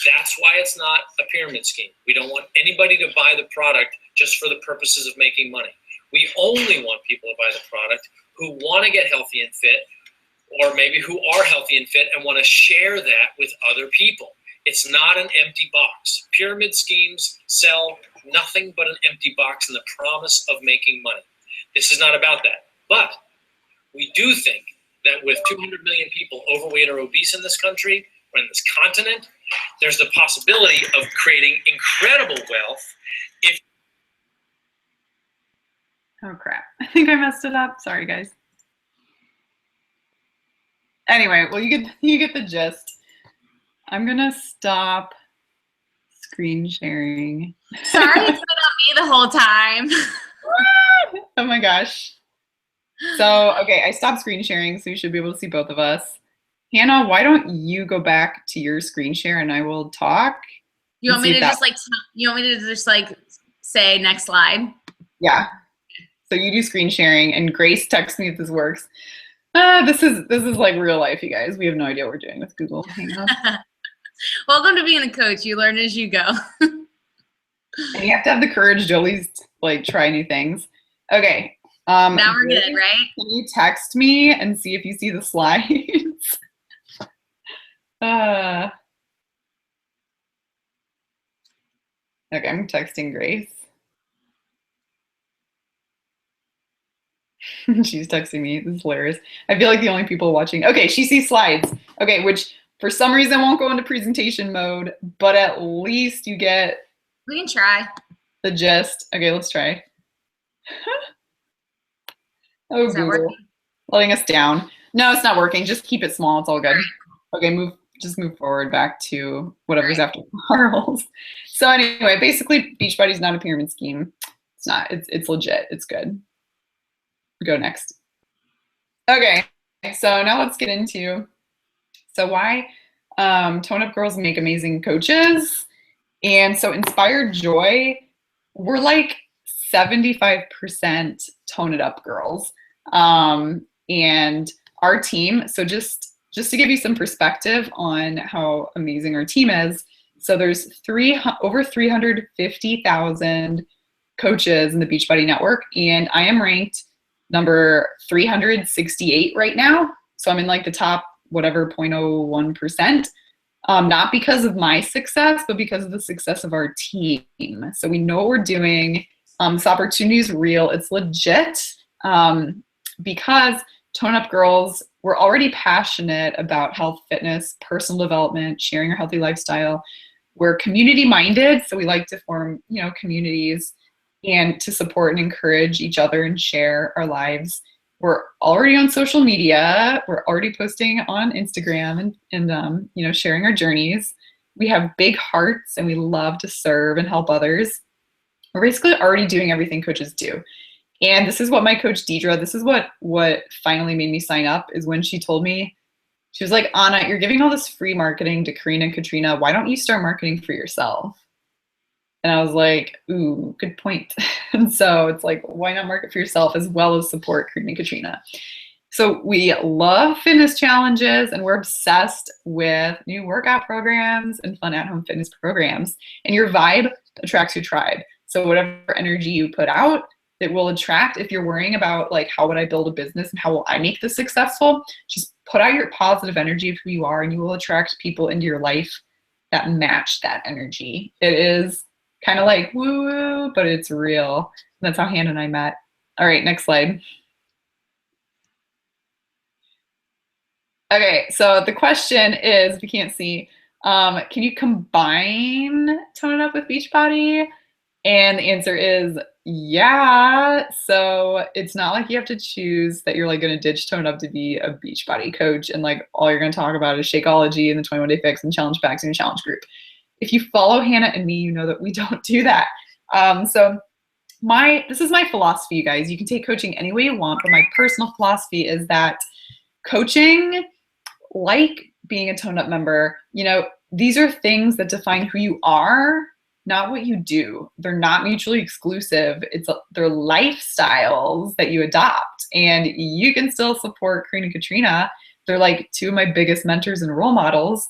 That's why it's not a pyramid scheme. We don't want anybody to buy the product just for the purposes of making money. We only want people to buy the product who want to get healthy and fit, or maybe who are healthy and fit and want to share that with other people. It's not an empty box. Pyramid schemes sell nothing but an empty box and the promise of making money. This is not about that. But we do think that with 200 million people overweight or obese in this country, or in this continent, there's the possibility of creating incredible wealth if... Oh crap, I think I messed it up. Sorry guys. Anyway, well you get the gist. I'm gonna stop screen sharing. Sorry, it's been on me the whole time. Oh my gosh. So, okay, I stopped screen sharing, so you should be able to see both of us. Hannah, why don't you go back to your screen share and I will talk? You want me to just say next slide? Yeah. So you do screen sharing, and Grace texts me if this works. This is like real life, you guys. We have no idea what we're doing with Google Hangouts. Welcome to being a coach. You learn as you go. And you have to have the courage to always like try new things. Okay. Now we're good, right? Can you text me and see if you see the slides? Okay, I'm texting Grace. She's texting me. This is hilarious. I feel like the only people watching. Okay, she sees slides. Okay, which for some reason won't go into presentation mode, but at least you get. We can try. The gist. Okay, let's try. Oh, Google, letting us down. No, it's not working. Just keep it small. It's all good. Okay, just move forward back to whatever's after Carl's. So anyway, basically, Beachbody's not a pyramid scheme. It's not. It's legit. It's good. Go next. Okay, so now let's get into why Tone Up Girls make amazing coaches. And so Inspired Joy, we're like 75% Tone It Up girls. And our team, so just to give you some perspective on how amazing our team is, so there's over 350,000 coaches in the Beachbody network, and I am ranked number 368 right now. So I'm in like the top whatever 0.01%. Not because of my success, but because of the success of our team. So we know what we're doing. This opportunity is real. It's legit because Tone Up Girls, we're already passionate about health, fitness, personal development, sharing our healthy lifestyle. We're community minded, so we like to form, communities and to support and encourage each other and share our lives. We're already on social media. We're already posting on Instagram and sharing our journeys. We have big hearts and we love to serve and help others. We're basically already doing everything coaches do. And this is what my coach Deidre, this is what finally made me sign up, is when she told me, she was like, Anna, you're giving all this free marketing to Karina and Katrina. Why don't you start marketing for yourself? And I was like, ooh, good point. And so it's like, why not market for yourself as well as support Karina and Katrina? So we love fitness challenges and we're obsessed with new workout programs and fun at-home fitness programs. And your vibe attracts your tribe. So whatever energy you put out, it will attract. If you're worrying about like, how would I build a business and how will I make this successful? Just put out your positive energy of who you are and you will attract people into your life that match that energy. It is kind of like woo, but it's real. That's how Hannah and I met. All right, next slide. Okay, so the question is, if you can't see, can you combine Tone It Up with Beachbody? And the answer is yeah. So it's not like you have to choose that you're like going to ditch Tone Up to be a Beachbody coach and like all you're going to talk about is Shakeology and the 21-day fix and challenge packs in your challenge group. If you follow Hannah and me, you know that we don't do that. So this is my philosophy, you guys. You can take coaching any way you want, but my personal philosophy is that coaching, like being a Toned Up member, these are things that define who you are, not what you do. They're not mutually exclusive. They're lifestyles that you adopt, and you can still support Karina and Katrina. They're like two of my biggest mentors and role models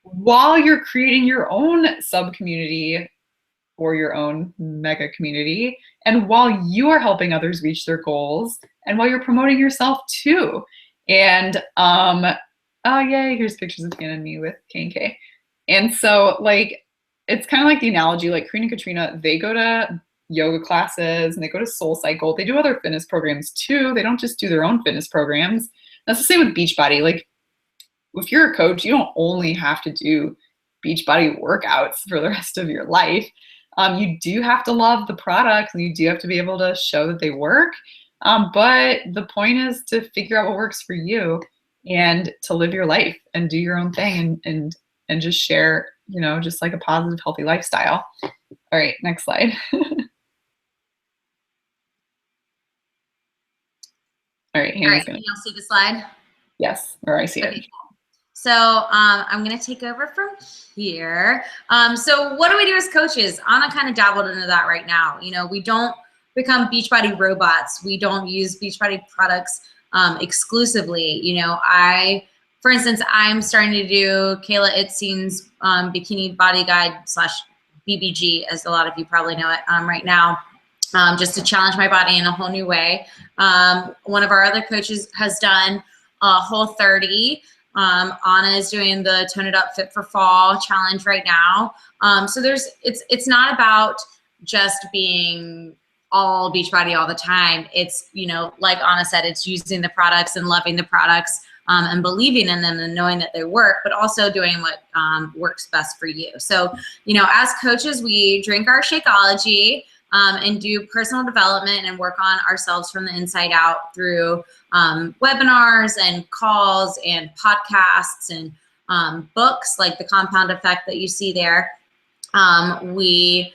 while you're creating your own sub community or your own mega community, and while you are helping others reach their goals, and while you're promoting yourself too. And oh yay, here's pictures of Hannah and me with K&K. And so like, it's kind of like the analogy, like Karina and Katrina, they go to yoga classes and they go to Soul Cycle. They do other fitness programs too. They don't just do their own fitness programs. That's the same with Beachbody. Like, if you're a coach, you don't only have to do Beachbody workouts for the rest of your life. You do have to love the products, and you do have to be able to show that they work. But the point is to figure out what works for you and to live your life and do your own thing and just share, just like a positive, healthy lifestyle. All right, next slide. All right, Hannah's can y'all see the slide? Yes, or I see it. So I'm going to take over from here. So what do we do as coaches? Anna kind of dabbled into that right now. We don't become Beachbody robots. We don't use Beachbody products exclusively. For instance, I'm starting to do Kayla Itzeen's Bikini Body Guide / BBG, as a lot of you probably know it right now, just to challenge my body in a whole new way. One of our other coaches has done Whole30. Anna is doing the Tone It Up Fit for Fall challenge right now. So it's not about just being all Beachbody all the time. It's, like Anna said, it's using the products and loving the products and believing in them and knowing that they work, but also doing what works best for you. So, as coaches, we drink our Shakeology and do personal development and work on ourselves from the inside out through webinars and calls and podcasts and books like The Compound Effect that you see there. We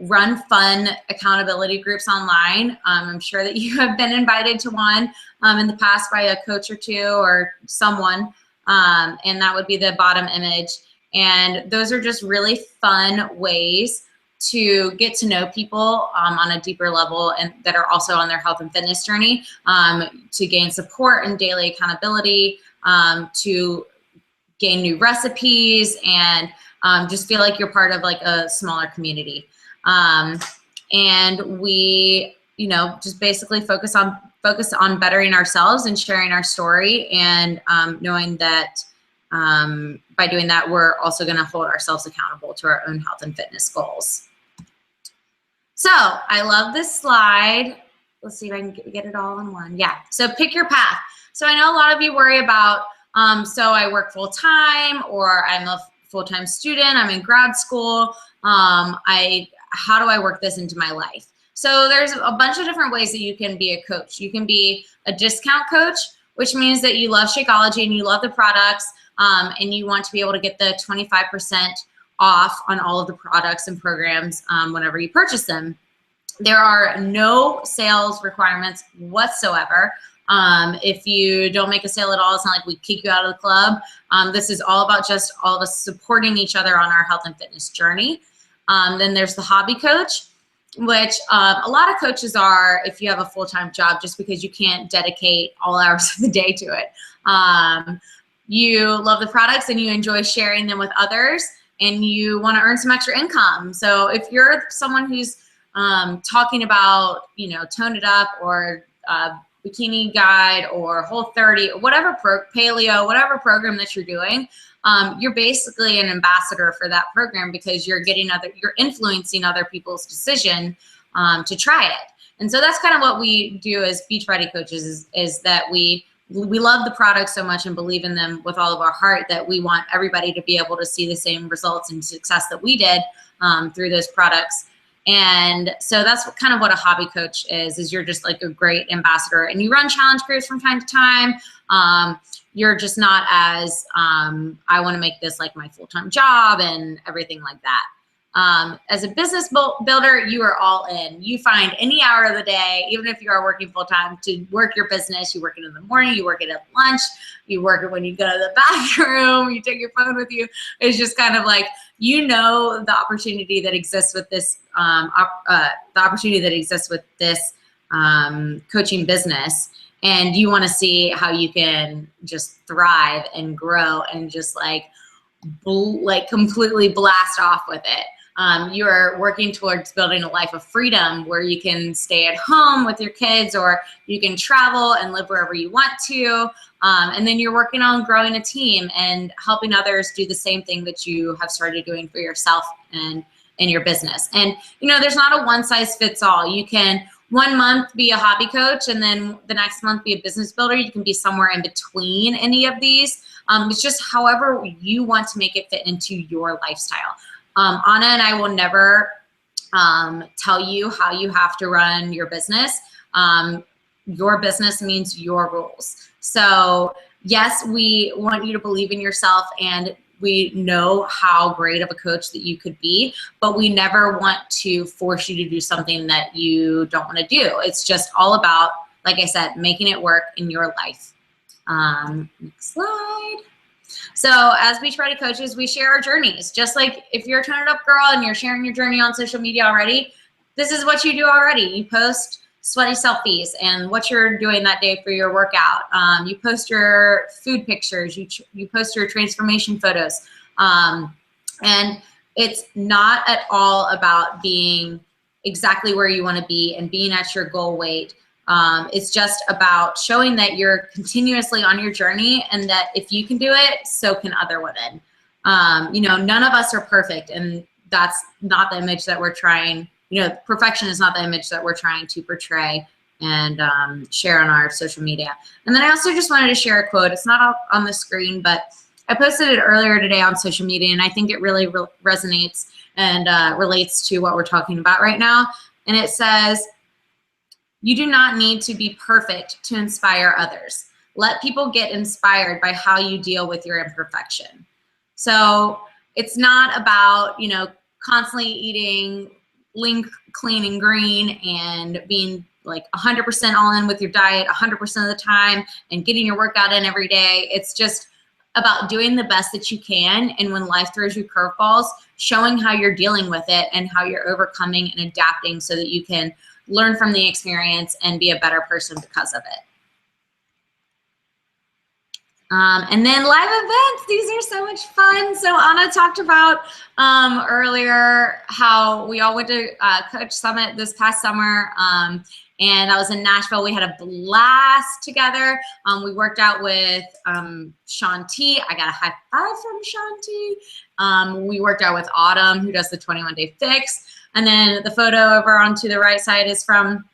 run fun accountability groups online. I'm sure that you have been invited to one in the past by a coach or two or someone, and that would be the bottom image. And those are just really fun ways to get to know people on a deeper level and that are also on their health and fitness journey, to gain support and daily accountability, to gain new recipes, and just feel like you're part of like a smaller community. And we, just basically focus on bettering ourselves and sharing our story, and knowing that by doing that, we're also going to hold ourselves accountable to our own health and fitness goals. So I love this slide. Let's see if I can get it all in one. Yeah, so pick your path. So I know a lot of you worry about, so I work full time, or I'm a full-time student, I'm in grad school, how do I work this into my life? So there's a bunch of different ways that you can be a coach. You can be a discount coach, which means that you love Shakeology and you love the products, and you want to be able to get the 25% off on all of the products and programs whenever you purchase them. There are no sales requirements whatsoever. If you don't make a sale at all, it's not like we kick you out of the club. This is all about just all of us supporting each other on our health and fitness journey. Then there's the hobby coach, which a lot of coaches are if you have a full-time job, just because you can't dedicate all hours of the day to it. You love the products and you enjoy sharing them with others, and you want to earn some extra income. So if you're someone who's talking about, Tone It Up or Bikini Guide or Whole30 or whatever paleo, whatever program that you're doing, you're basically an ambassador for that program, because you're influencing other people's decision to try it. And so that's kind of what we do as Beachbody coaches is that we love the products so much and believe in them with all of our heart that we want everybody to be able to see the same results and success that we did through those products. And so that's kind of what a hobby coach is you're just like a great ambassador, and you run challenge groups from time to time. You're just not as, I want to make this like my full-time job and everything like that. As a business builder, you are all in. You find any hour of the day, even if you are working full time, to work your business. You work it in the morning, you work it at lunch, you work it when you go to the bathroom, you take your phone with you. It's just kind of like, you know, the opportunity that exists with this, coaching business, and you want to see how you can just thrive and grow and just like completely blast off with it. You are working towards building a life of freedom where you can stay at home with your kids, or you can travel and live wherever you want to. And then you're working on growing a team and helping others do the same thing that you have started doing for yourself and in your business. And, you know, there's not a one size fits all. You can 1 month be a hobby coach and then the next month be a business builder. You can be somewhere in between any of these. It's just however you want to make it fit into your lifestyle. Anna and I will never tell you how you have to run your business. Your business means your rules. So yes, we want you to believe in yourself, and we know how great of a coach that you could be, but we never want to force you to do something that you don't want to do. It's just all about, like I said, making it work in your life. Next slide. So as Beachbody coaches, we share our journeys. Just like if you're a Turn It Up girl and you're sharing your journey on social media already, this is what you do already. You post sweaty selfies and what you're doing that day for your workout. You post your food pictures. You post your transformation photos. And it's not at all about being exactly where you want to be and being at your goal weight. It's just about showing that you're continuously on your journey, and that if you can do it, so can other women. You know, none of us are perfect, and that's not the image that we're trying. You know, perfection is not the image that we're trying to portray and share on our social media. And then I also just wanted to share a quote. It's not up on the screen, but I posted it earlier today on social media, and I think it really resonates and relates to what we're talking about right now. And it says, "You do not need to be perfect to inspire others. Let people get inspired by how you deal with your imperfection." So it's not about, you know, constantly eating lean, clean, and green and being like 100% all in with your diet 100% of the time and getting your workout in every day. It's just about doing the best that you can. And when life throws you curveballs, showing how you're dealing with it and how you're overcoming and adapting so that you can learn from the experience and be a better person because of it. And then live events, these are so much fun. So Anna talked about earlier how we all went to Coach Summit this past summer, and I was in Nashville. We had a blast together. We worked out with Shanti. I got a high five from Shanti. We worked out with Autumn, who does the 21-day fix. And then the photo over onto the right side is from,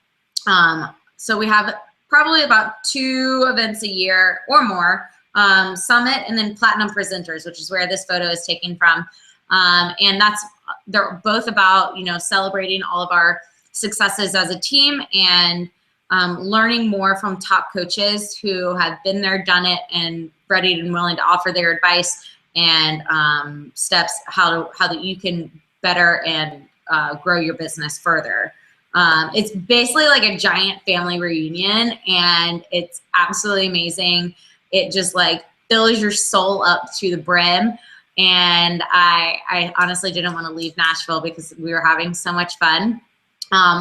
so we have probably about 2 events a year or more, Summit and then Platinum Presenters, which is where this photo is taken from. And they're both about, you know, celebrating all of our successes as a team and learning more from top coaches who have been there, done it, and ready and willing to offer their advice and steps how that you can better and grow your business further. It's basically like a giant family reunion, and it's absolutely amazing. It just like fills your soul up to the brim. And I honestly didn't want to leave Nashville because we were having so much fun.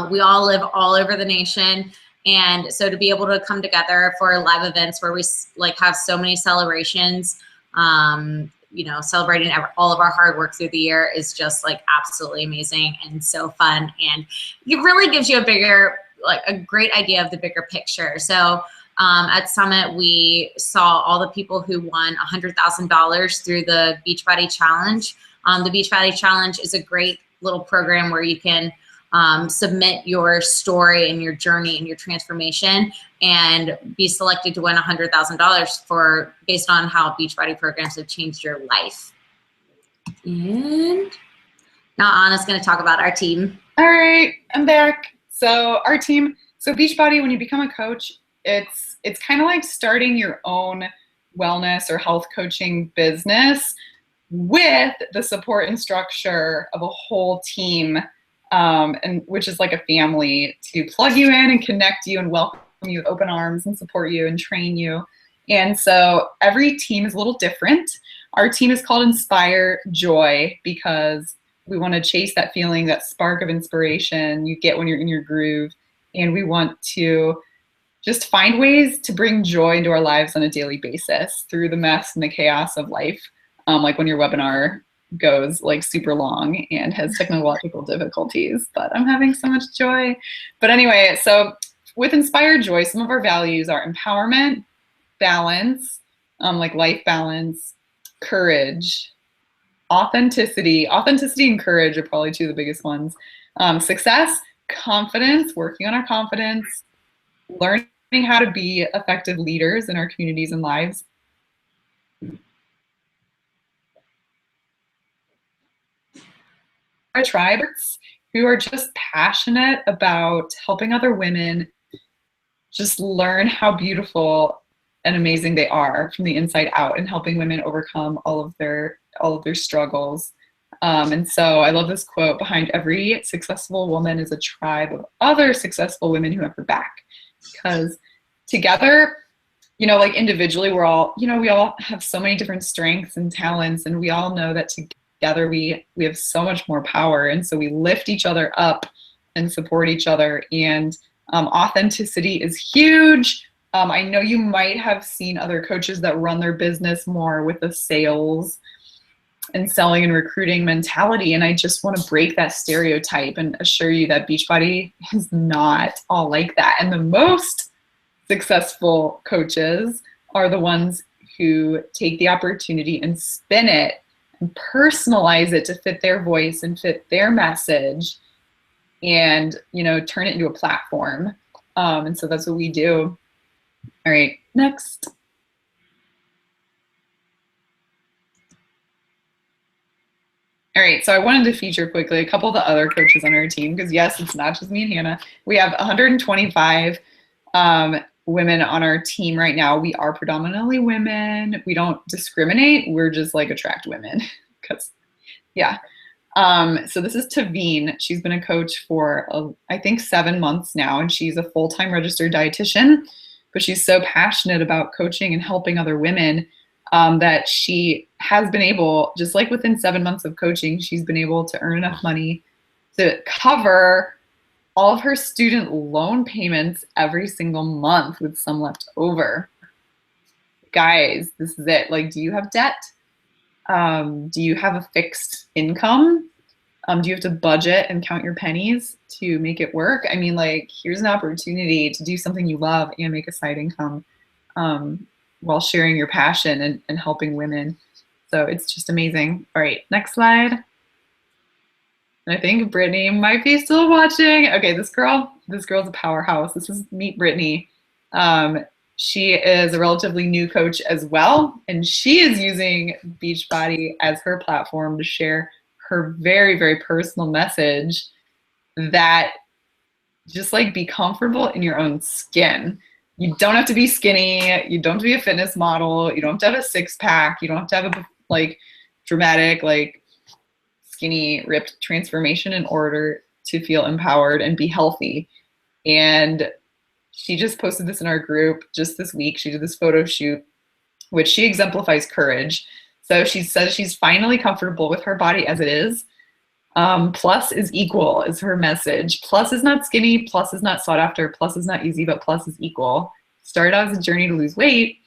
We all live all over the nation. And so to be able to come together for live events where we like have so many celebrations, you know, celebrating all of our hard work through the year is just like absolutely amazing and so fun. And it really gives you a great idea of the bigger picture. So at Summit, we saw all the people who won $100,000 through the Beachbody Challenge. The Beachbody Challenge is a great little program where you can submit your story and your journey and your transformation and be selected to win $100,000 based on how Beachbody programs have changed your life. And now Anna's going to talk about our team. All right, I'm back. So our team, so Beachbody, when you become a coach, it's kind of like starting your own wellness or health coaching business. with the support and structure of a whole team, and which is like a family, to plug you in and connect you and welcome you with open arms and support you and train you. And so every team is a little different. Our team is called Inspire Joy because we want to chase that feeling, that spark of inspiration you get when you're in your groove. And we want to just find ways to bring joy into our lives on a daily basis through the mess and the chaos of life. Like when your webinar goes like super long and has technological difficulties, but I'm having so much joy. But anyway, so with Inspire Joy, some of our values are empowerment, balance, like life balance, courage, authenticity. Authenticity and courage are probably two of the biggest ones. Success, confidence, working on our confidence, learning how to be effective leaders in our communities and lives. Our tribes who are just passionate about helping other women just learn how beautiful and amazing they are from the inside out, and helping women overcome all of their struggles. And so I love this quote: behind every successful woman is a tribe of other successful women who have her back. Because together, you know, like individually, we're all, you know, we all have so many different strengths and talents, and we all know that together we have so much more power. And so we lift each other up and support each other. And authenticity is huge. I know you might have seen other coaches that run their business more with the sales and selling and recruiting mentality. And I just want to break that stereotype and assure you that Beachbody is not all like that. And the most successful coaches are the ones who take the opportunity and spin it and personalize it to fit their voice and fit their message, and, you know, turn it into a platform. And so that's what we do. All right, next. All right, so I wanted to feature quickly a couple of the other coaches on our team, because yes, it's not just me and Hannah. We have 125 women on our team right now. We are predominantly women. We don't discriminate. We're just like attract women, because yeah. So this is Tveen. She's been a coach for I think 7 months now, and she's a full-time registered dietitian, but she's so passionate about coaching and helping other women that she has been able, just like within 7 months of coaching, she's been able to earn enough money to cover all of her student loan payments every single month, with some left over. Guys, this is it. Like, do you have debt? Do you have a fixed income? Do you have to budget and count your pennies to make it work? I mean, like, here's an opportunity to do something you love and make a side income while sharing your passion and helping women. So it's just amazing. All right, next slide. And I think Brittany might be still watching. Okay, this girl's a powerhouse. This is Meet Brittany. She is a relatively new coach as well, and she is using Beachbody as her platform to share her very, very personal message that just like be comfortable in your own skin. You don't have to be skinny. You don't have to be a fitness model. You don't have to have a six-pack. You don't have to have a like dramatic, like skinny, ripped transformation in order to feel empowered and be healthy. And she just posted this in our group just this week. She did this photo shoot, which she exemplifies courage. So she says she's finally comfortable with her body as it is. Plus is equal is her message. Plus is not skinny. Plus is not sought after. Plus is not easy, but plus is equal. Started out as a journey to lose weight,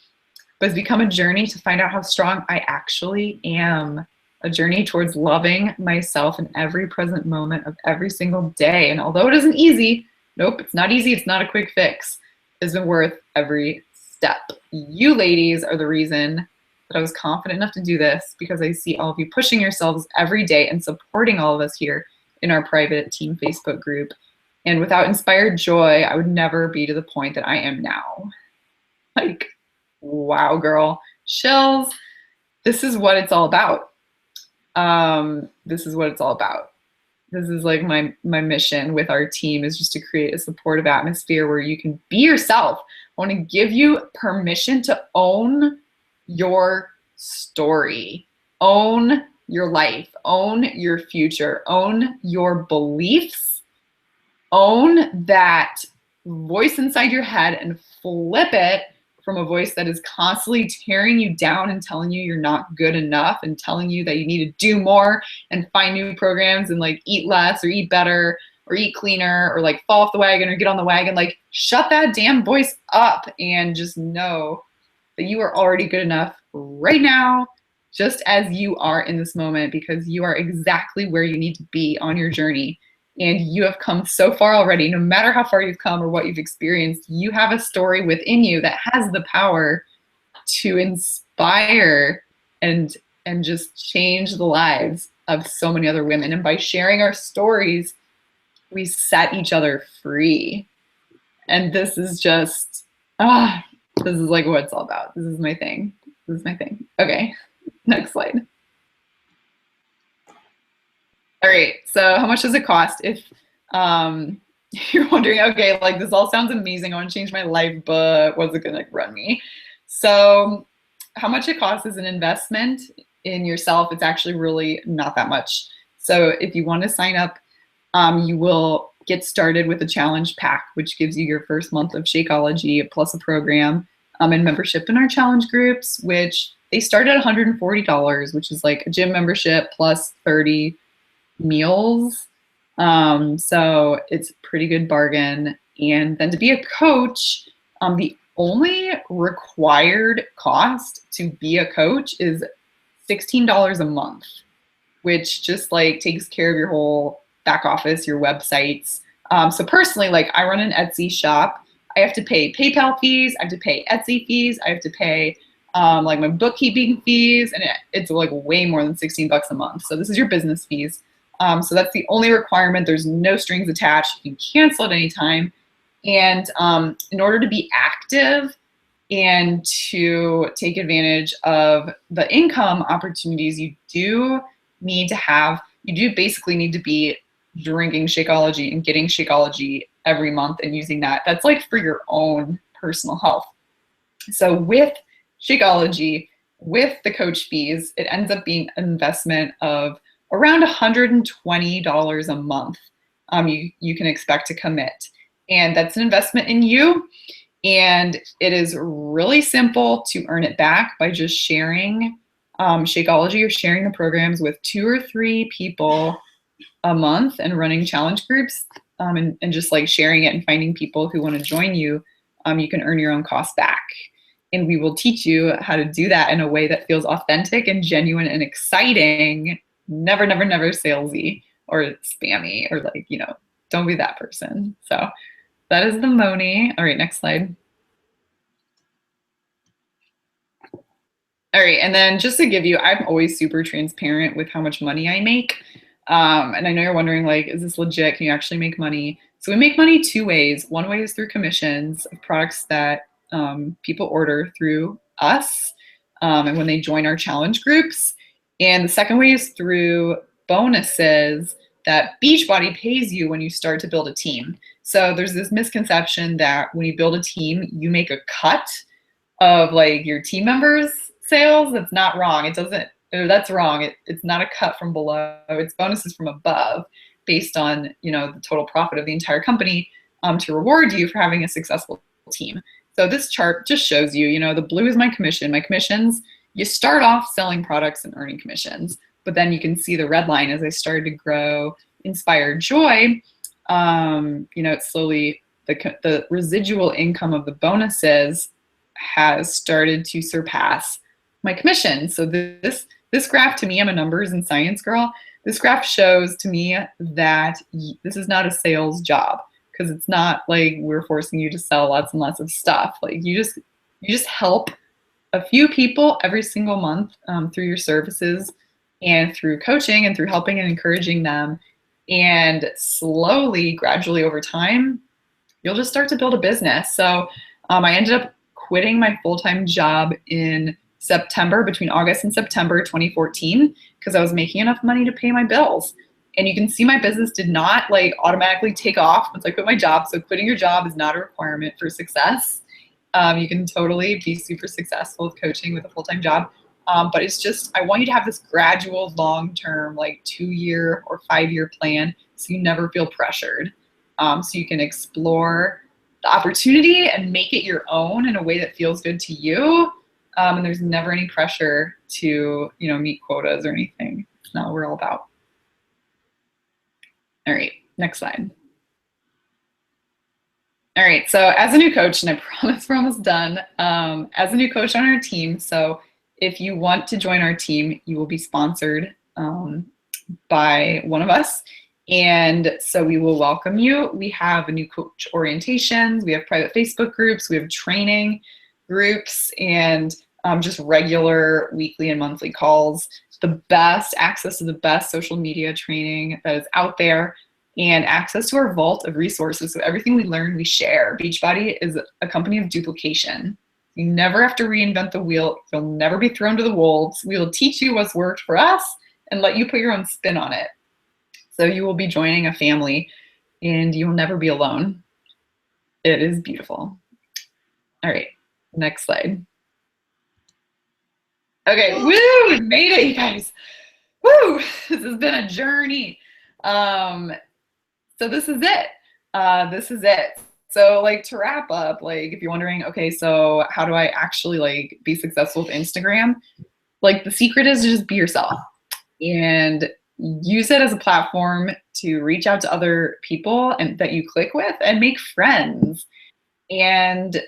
but it's become a journey to find out how strong I actually am. A journey towards loving myself in every present moment of every single day. And although it isn't easy, nope, it's not easy. It's not a quick fix. It's been worth every step. You ladies are the reason that I was confident enough to do this, because I see all of you pushing yourselves every day and supporting all of us here in our private team Facebook group. And without Inspired Joy, I would never be to the point that I am now. Like, wow, girl, chills. This is what it's all about. This is what it's all about. This is like my mission with our team, is just to create a supportive atmosphere where you can be yourself. I want to give you permission to own your story. own your life, own your future, own your beliefs, own that voice inside your head and flip it from a voice that is constantly tearing you down and telling you you're not good enough and telling you that you need to do more and find new programs and like eat less or eat better or eat cleaner or like fall off the wagon or get on the wagon. Like shut that damn voice up and just know that you are already good enough right now, just as you are in this moment, because you are exactly where you need to be on your journey. And you have come so far already. No matter how far you've come or what you've experienced, you have a story within you that has the power to inspire and just change the lives of so many other women. And by sharing our stories, we set each other free. And this is just, this is like what it's all about. This is my thing. This is my thing. Okay, next slide. All right, so how much does it cost? If you're wondering, okay, like this all sounds amazing, I want to change my life, but what's it gonna run me? So how much it costs is an investment in yourself. It's actually really not that much. So if you want to sign up, you will get started with a challenge pack, which gives you your first month of Shakeology plus a program and membership in our challenge groups, which they start at $140, which is like a gym membership plus 30 meals. So it's a pretty good bargain. And then to be a coach, the only required cost to be a coach is $16 a month, which just like takes care of your whole back office, your websites. So personally, like I run an Etsy shop. I have to pay PayPal fees. I have to pay Etsy fees. I have to pay like my bookkeeping fees, and it's like way more than 16 bucks a month. So this is your business fees. So that's the only requirement. There's no strings attached. You can cancel at any time. And in order to be active and to take advantage of the income opportunities, you do basically need to be drinking Shakeology and getting Shakeology every month and using that. That's like for your own personal health. So with Shakeology, with the coach fees, it ends up being an investment of around $120 a month. You can expect to commit. And that's an investment in you. And it is really simple to earn it back by just sharing Shakeology or sharing the programs with 2 or 3 people a month and running challenge groups and just like sharing it and finding people who want to join you. You can earn your own costs back. And we will teach you how to do that in a way that feels authentic and genuine and exciting. Never, never, never salesy or spammy or like, don't be that person. So that is the Moni. All right, next slide. All right, and then just to give you, I'm always super transparent with how much money I make. And I know you're wondering, like, is this legit? Can you actually make money? So we make money 2 ways. One way is through commissions of products that people order through us and when they join our challenge groups. And the second way is through bonuses that Beachbody pays you when you start to build a team. So there's this misconception that when you build a team, you make a cut of like your team members' sales. That's not wrong. That's wrong. It's not a cut from below. It's bonuses from above based on, the total profit of the entire company to reward you for having a successful team. So this chart just shows you, the blue is my commission. My commissions, you start off selling products and earning commissions, but then you can see the red line as I started to grow Inspired Joy, it's slowly, the residual income of the bonuses has started to surpass my commission. So this graph to me, I'm a numbers and science girl. This graph shows to me that this is not a sales job, because it's not like we're forcing you to sell lots and lots of stuff. Like you just help a few people every single month through your services and through coaching and through helping and encouraging them. And slowly, gradually over time, you'll just start to build a business. So I ended up quitting my full-time job in September, between August and September 2014, because I was making enough money to pay my bills. And you can see my business did not like automatically take off once I quit my job. So quitting your job is not a requirement for success. You can totally be super successful with coaching with a full-time job. But it's just, I want you to have this gradual, long-term, like 2-year or 5-year plan, so you never feel pressured. So you can explore the opportunity and make it your own in a way that feels good to you. And there's never any pressure to, meet quotas or anything. It's not what we're all about. All right, next slide. All right, so as a new coach, and I promise we're almost done, as a new coach on our team, so if you want to join our team, you will be sponsored by one of us. And so we will welcome you. We have new coach orientations, we have private Facebook groups, we have training groups, and just regular weekly and monthly calls. The best access to the best social media training that is out there, and access to our vault of resources. So everything we learn, we share. Beachbody is a company of duplication. You never have to reinvent the wheel. You'll never be thrown to the wolves. We will teach you what's worked for us and let you put your own spin on it. So you will be joining a family and you will never be alone. It is beautiful. All right, next slide. Okay, woo, we made it, you guys. Woo, this has been a journey. So this is it. So like, to wrap up, like if you're wondering, okay, so how do I actually like be successful with Instagram? Like, the secret is to just be yourself and use it as a platform to reach out to other people and that you click with and make friends. And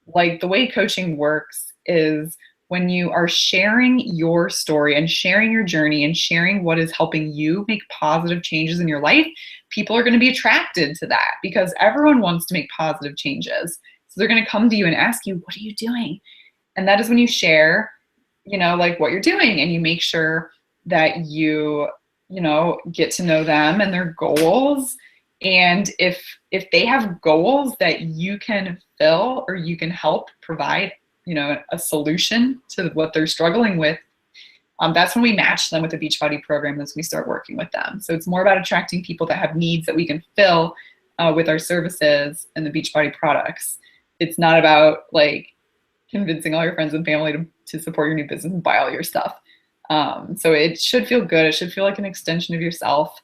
like, the way coaching works is when you are sharing your story and sharing your journey and sharing what is helping you make positive changes in your life, people are going to be attracted to that because everyone wants to make positive changes. So they're going to come to you and ask you, what are you doing? And that is when you share, like what you're doing, and you make sure that you get to know them and their goals. And if they have goals that you can fill or you can help provide, a solution to what they're struggling with, that's when we match them with the Beachbody program as we start working with them. So it's more about attracting people that have needs that we can fill with our services and the Beachbody products. It's not about like convincing all your friends and family to support your new business and buy all your stuff. So it should feel good. It should feel like an extension of yourself.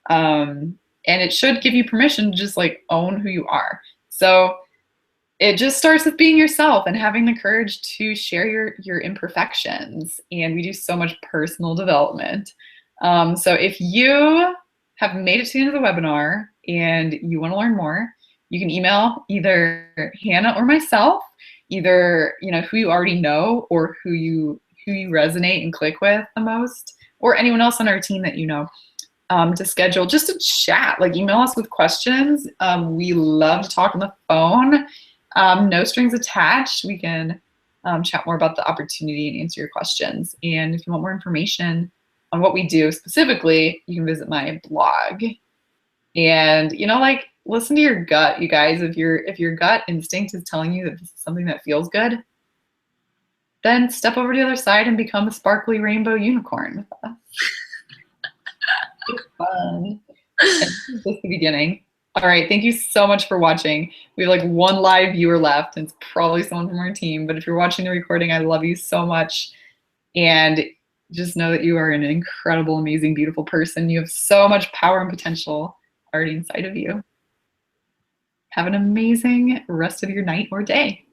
And it should give you permission to just like own who you are. So it just starts with being yourself and having the courage to share your imperfections. And we do so much personal development. So if you have made it to the end of the webinar and you want to learn more, you can email either Hannah or myself, either who you already know or who you resonate and click with the most, or anyone else on our team that to schedule just a chat. Like, email us with questions. We love to talk on the phone. No strings attached. We can chat more about the opportunity and answer your questions. And if you want more information on what we do specifically, you can visit my blog. And listen to your gut, you guys. If your gut instinct is telling you that this is something that feels good, then step over to the other side and become a sparkly rainbow unicorn with us. It's fun. And this is just the beginning. All right, thank you so much for watching. We have like one live viewer left, and it's probably someone from our team. But if you're watching the recording, I love you so much. And just know that you are an incredible, amazing, beautiful person. You have so much power and potential already inside of you. Have an amazing rest of your night or day.